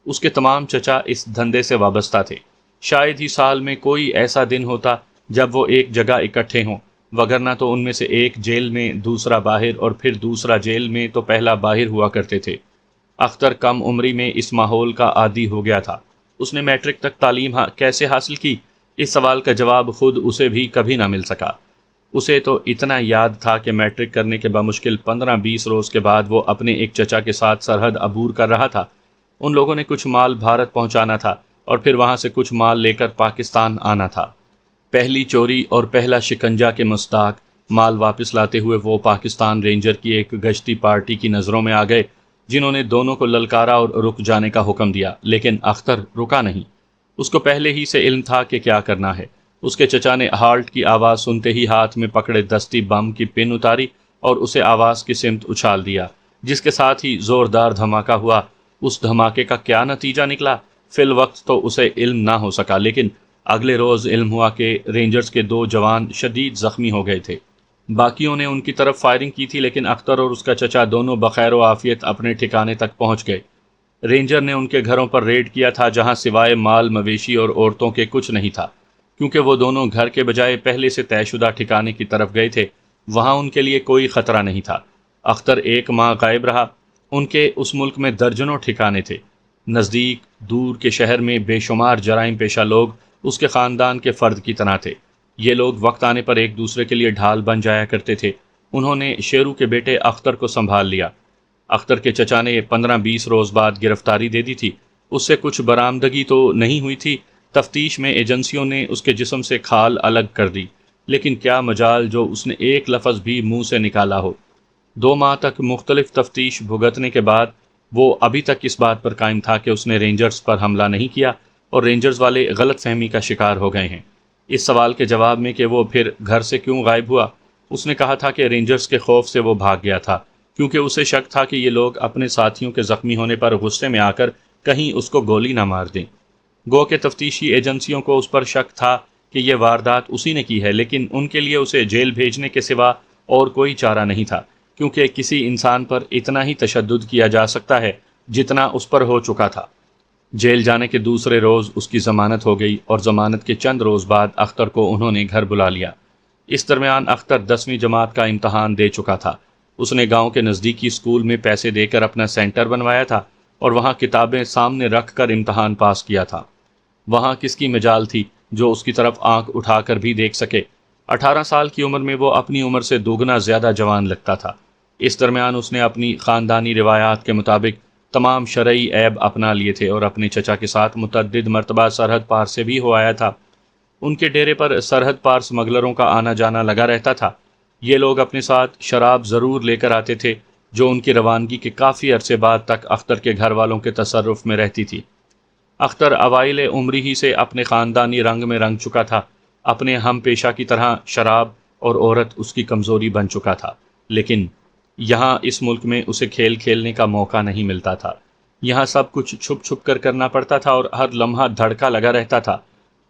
Speaker 1: اس کے تمام چچا اس دھندے سے وابستہ تھے۔ شاید ہی سال میں کوئی ایسا دن ہوتا جب وہ ایک جگہ اکٹھے ہوں، وگرنہ تو ان میں سے ایک جیل میں، دوسرا باہر، اور پھر دوسرا جیل میں تو پہلا باہر ہوا کرتے تھے۔ اختر کم عمری میں اس ماحول کا عادی ہو گیا تھا۔ اس نے میٹرک تک تعلیم کیسے حاصل کی؟ اس سوال کا جواب خود اسے بھی کبھی نہ مل سکا۔ اسے تو اتنا یاد تھا کہ میٹرک کرنے کے بمشکل 15-20 روز کے بعد وہ اپنے ایک چچا کے ساتھ سرحد عبور کر رہا تھا۔ ان لوگوں نے کچھ مال بھارت پہنچانا تھا اور پھر وہاں سے کچھ مال لے کر پاکستان آنا تھا۔ پہلی چوری اور پہلا شکنجہ کے مصداق مال واپس لاتے ہوئے وہ پاکستان رینجر کی ایک گشتی پارٹی کی نظروں میں آ گئے، جنہوں نے دونوں کو للکارا اور رک جانے کا حکم دیا، لیکن اختر رکا نہیں۔ اس کو پہلے ہی سے علم تھا کہ کیا کرنا ہے۔ اس کے چچا نے ہالٹ کی آواز سنتے ہی ہاتھ میں پکڑے دستی بم کی پن اتاری اور اسے آواز کی سمت اچھال دیا، جس کے ساتھ ہی زوردار دھماکہ ہوا۔ اس دھماکے کا کیا نتیجہ نکلا فی الوقت تو اسے علم نہ ہو سکا، لیکن اگلے روز علم ہوا کہ رینجرز کے 2 جوان شدید زخمی ہو گئے تھے۔ باقیوں نے ان کی طرف فائرنگ کی تھی، لیکن اختر اور اس کا چچا دونوں بخیر و عافیت اپنے ٹھکانے تک پہنچ گئے۔ رینجر نے ان کے گھروں پر ریڈ کیا تھا، جہاں سوائے مال مویشی اور عورتوں کے کچھ نہیں تھا، کیونکہ وہ دونوں گھر کے بجائے پہلے سے طے شدہ ٹھکانے کی طرف گئے تھے۔ وہاں ان کے لیے کوئی خطرہ نہیں تھا۔ اختر 1 ماہ غائب رہا۔ ان کے اس ملک میں درجنوں ٹھکانے تھے۔ نزدیک دور کے شہر میں بے شمار جرائم پیشہ لوگ اس کے خاندان کے فرد کی طرح تھے۔ یہ لوگ وقت آنے پر ایک دوسرے کے لیے ڈھال بن جایا کرتے تھے۔ انہوں نے شیرو کے بیٹے اختر کو سنبھال لیا۔ اختر کے چچا نے 15-20 روز بعد گرفتاری دے دی تھی۔ اس سے کچھ برآمدگی تو نہیں ہوئی تھی۔ تفتیش میں ایجنسیوں نے اس کے جسم سے کھال الگ کر دی، لیکن کیا مجال جو اس نے ایک لفظ بھی منہ سے نکالا ہو۔ 2 ماہ تک مختلف تفتیش بھگتنے کے بعد وہ ابھی تک اس بات پر قائم تھا کہ اس نے رینجرز پر حملہ نہیں کیا اور رینجرز والے غلط فہمی کا شکار ہو گئے ہیں۔ اس سوال کے جواب میں کہ وہ پھر گھر سے کیوں غائب ہوا، اس نے کہا تھا کہ رینجرز کے خوف سے وہ بھاگ گیا تھا، کیونکہ اسے شک تھا کہ یہ لوگ اپنے ساتھیوں کے زخمی ہونے پر غصے میں آ کر کہیں اس کو گولی نہ مار دیں۔ گو کہ تفتیشی ایجنسیوں کو اس پر شک تھا کہ یہ واردات اسی نے کی ہے، لیکن ان کے لیے اسے جیل بھیجنے کے سوا اور کوئی چارہ نہیں تھا، کیونکہ کسی انسان پر اتنا ہی تشدد کیا جا سکتا ہے جتنا اس پر ہو چکا تھا۔ جیل جانے کے دوسرے روز اس کی ضمانت ہو گئی اور ضمانت کے چند روز بعد اختر کو انہوں نے گھر بلا لیا۔ اس درمیان اختر 10ویں جماعت کا امتحان دے چکا تھا۔ اس نے گاؤں کے نزدیکی اسکول میں پیسے دے کر اپنا سینٹر بنوایا تھا اور وہاں کتابیں سامنے رکھ کر امتحان پاس کیا تھا۔ وہاں کس کی مجال تھی جو اس کی طرف آنکھ اٹھا کر بھی دیکھ سکے؟ 18 سال کی عمر میں وہ اپنی عمر سے دوگنا زیادہ جوان لگتا تھا۔ اس درمیان اس نے اپنی خاندانی روایات کے مطابق تمام شرعی عیب اپنا لیے تھے اور اپنے چچا کے ساتھ متعدد مرتبہ سرحد پار سے بھی ہو آیا تھا۔ ان کے ڈیرے پر سرحد پار سمگلروں کا آنا جانا لگا رہتا تھا۔ یہ لوگ اپنے ساتھ شراب ضرور لے کر آتے تھے، جو ان کی روانگی کے کافی عرصے بعد تک اختر کے گھر والوں کے تصرف میں رہتی تھی۔ اختر اوائل عمری ہی سے اپنے خاندانی رنگ میں رنگ چکا تھا۔ اپنے ہم پیشہ کی طرح شراب اور عورت اس کی کمزوری بن چکا تھا، لیکن یہاں اس ملک میں اسے کھیل کھیلنے کا موقع نہیں ملتا تھا۔ یہاں سب کچھ چھپ چھپ کر کرنا پڑتا تھا اور ہر لمحہ دھڑکا لگا رہتا تھا۔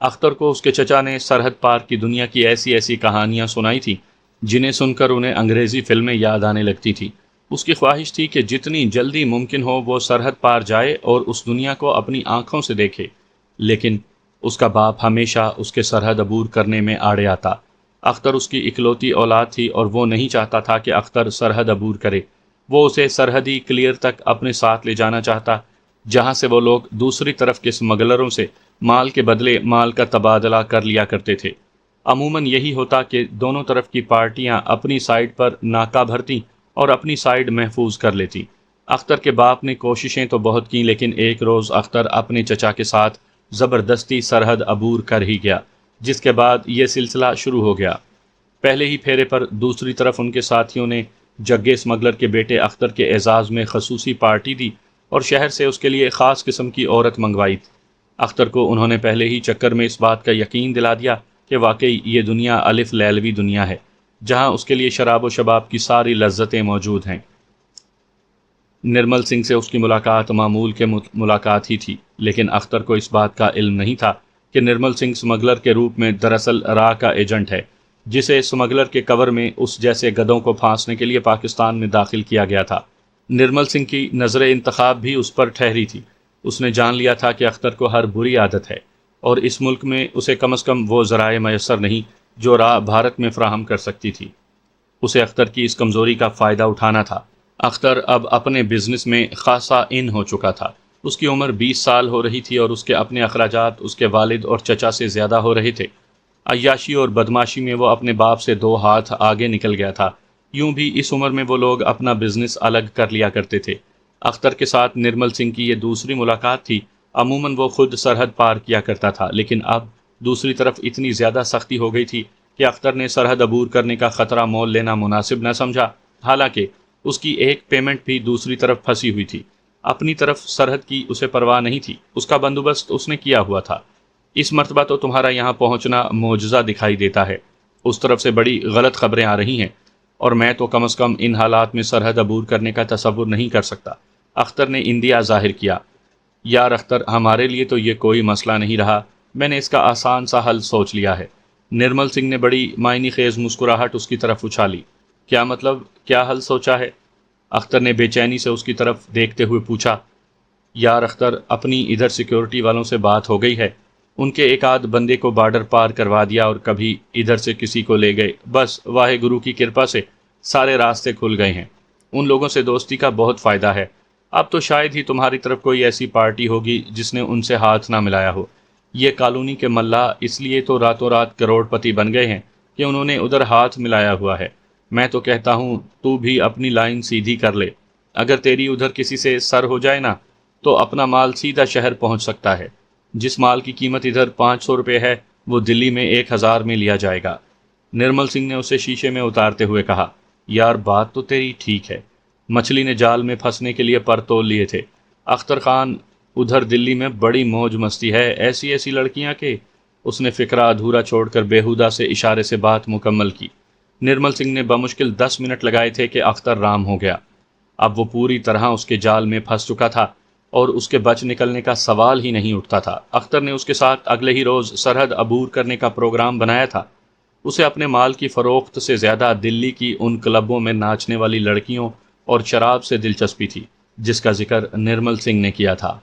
Speaker 1: اختر کو اس کے چچا نے سرحد پار کی دنیا کی ایسی ایسی کہانیاں سنائی تھیں جنہیں سن کر انہیں انگریزی فلمیں یاد آنے لگتی تھی۔ اس کی خواہش تھی کہ جتنی جلدی ممکن ہو وہ سرحد پار جائے اور اس دنیا کو اپنی آنکھوں سے دیکھے، لیکن اس کا باپ ہمیشہ اس کے سرحد عبور کرنے میں آڑے آتا۔ اختر اس کی اکلوتی اولاد تھی اور وہ نہیں چاہتا تھا کہ اختر سرحد عبور کرے۔ وہ اسے سرحدی کلیئر تک اپنے ساتھ لے جانا چاہتا، جہاں سے وہ لوگ دوسری طرف کے اسمگلروں سے مال کے بدلے مال کا تبادلہ کر لیا کرتے تھے۔ عموماً یہی ہوتا کہ دونوں طرف کی پارٹیاں اپنی سائیڈ پر ناکہ بھرتیں اور اپنی سائیڈ محفوظ کر لیتی۔ اختر کے باپ نے کوششیں تو بہت کیں، لیکن ایک روز اختر اپنے چچا کے ساتھ زبردستی سرحد عبور کر ہی گیا، جس کے بعد یہ سلسلہ شروع ہو گیا۔ پہلے ہی پھیرے پر دوسری طرف ان کے ساتھیوں نے جگے اسمگلر کے بیٹے اختر کے اعزاز میں خصوصی پارٹی دی اور شہر سے اس کے لیے خاص قسم کی عورت منگوائی تھی۔ اختر کو انہوں نے پہلے ہی چکر میں اس بات کا یقین دلا دیا کہ واقعی یہ دنیا الف لیلوی دنیا ہے، جہاں اس کے لیے شراب و شباب کی ساری لذتیں موجود ہیں۔ نرمل سنگھ سے اس کی ملاقات معمول کے ملاقات ہی تھی، لیکن اختر کو اس بات کا علم نہیں تھا کہ نرمل سنگھ اسمگلر کے روپ میں دراصل راہ کا ایجنٹ ہے، جسے اسمگلر کے کور میں اس جیسے گدوں کو پھانسنے کے لیے پاکستان میں داخل کیا گیا تھا۔ نرمل سنگھ کی نظر انتخاب بھی اس پر ٹھہری تھی۔ اس نے جان لیا تھا کہ اختر کو ہر بری عادت ہے اور اس ملک میں اسے کم از کم وہ ذرائع میسر نہیں جو راہ بھارت میں فراہم کر سکتی تھی۔ اسے اختر کی اس کمزوری کا فائدہ اٹھانا تھا۔ اختر اب اپنے بزنس میں خاصا ان ہو چکا تھا۔ اس کی عمر 20 سال ہو رہی تھی اور اس کے اپنے اخراجات اس کے والد اور چچا سے زیادہ ہو رہے تھے۔ عیاشی اور بدماشی میں وہ اپنے باپ سے 2 ہاتھ آگے نکل گیا تھا۔ یوں بھی اس عمر میں وہ لوگ اپنا بزنس الگ کر لیا کرتے تھے۔ اختر کے ساتھ نرمل سنگھ کی یہ دوسری ملاقات تھی۔ عموماً وہ خود سرحد پار کیا کرتا تھا، لیکن اب دوسری طرف اتنی زیادہ سختی ہو گئی تھی کہ اختر نے سرحد عبور کرنے کا خطرہ مول لینا مناسب نہ سمجھا، حالانکہ اس کی ایک پیمنٹ بھی دوسری طرف پھنسی ہوئی تھی۔ اپنی طرف سرحد کی اسے پرواہ نہیں تھی، اس کا بندوبست اس نے کیا ہوا تھا۔ اس مرتبہ تو تمہارا یہاں پہنچنا معجزہ دکھائی دیتا ہے۔ اس طرف سے بڑی غلط خبریں آ رہی ہیں اور میں تو کم از کم ان حالات میں سرحد عبور کرنے کا تصور نہیں کر سکتا۔ اختر نے اندیا ظاہر کیا۔ یار اختر، ہمارے لیے تو یہ کوئی مسئلہ نہیں رہا، میں نے اس کا آسان سا حل سوچ لیا ہے۔ نرمل سنگھ نے بڑی معنی خیز مسکراہٹ اس کی طرف اچھالی۔ کیا مطلب، کیا حل سوچا ہے؟ اختر نے بے چینی سے اس کی طرف دیکھتے ہوئے پوچھا۔ یار اختر، اپنی ادھر سیکیورٹی والوں سے بات ہو گئی ہے، ان کے ایک آدھ بندے کو بارڈر پار کروا دیا اور کبھی ادھر سے کسی کو لے گئے، بس واہ گرو کی کرپا سے سارے راستے کھل گئے ہیں۔ ان لوگوں سے دوستی کا بہت فائدہ ہے۔ اب تو شاید ہی تمہاری طرف کوئی ایسی پارٹی ہوگی جس نے ان سے ہاتھ نہ ملایا ہو۔ یہ کالونی کے ملا اس لیے تو راتوں رات کروڑ پتی بن گئے ہیں کہ انہوں نے ادھر ہاتھ ملایا ہوا ہے۔ میں تو کہتا ہوں تو بھی اپنی لائن سیدھی کر لے۔ اگر تیری ادھر کسی سے سر ہو جائے نا تو اپنا مال سیدھا شہر پہنچ سکتا ہے۔ جس مال کی قیمت ادھر 500 روپے ہے وہ دلی میں 1000 میں لیا جائے گا۔ نرمل سنگھ نے اسے شیشے میں اتارتے ہوئے کہا۔ یار بات تو تیری ٹھیک ہے، مچھلی نے جال میں پھنسنے کے لیے پر تول لیے تھے۔ اختر خان، ادھر دلی میں بڑی موج مستی ہے، ایسی ایسی لڑکیاں کہ… اس نے فکرہ ادھورا چھوڑ کر بےہودہ سے اشارے سے بات مکمل کی۔ نرمل سنگھ نے بمشکل 10 منٹ لگائے تھے کہ اختر رام ہو گیا۔ اب وہ پوری طرح اس کے جال میں پھنس چکا تھا اور اس کے بچ نکلنے کا سوال ہی نہیں اٹھتا تھا۔ اختر نے اس کے ساتھ اگلے ہی روز سرحد عبور کرنے کا پروگرام بنایا تھا۔ اسے اپنے مال کی فروخت سے زیادہ دلی کی ان کلبوں میں ناچنے والی لڑکیوں اور شراب سے دلچسپی تھی جس کا ذکر نرمل سنگھ نے کیا تھا۔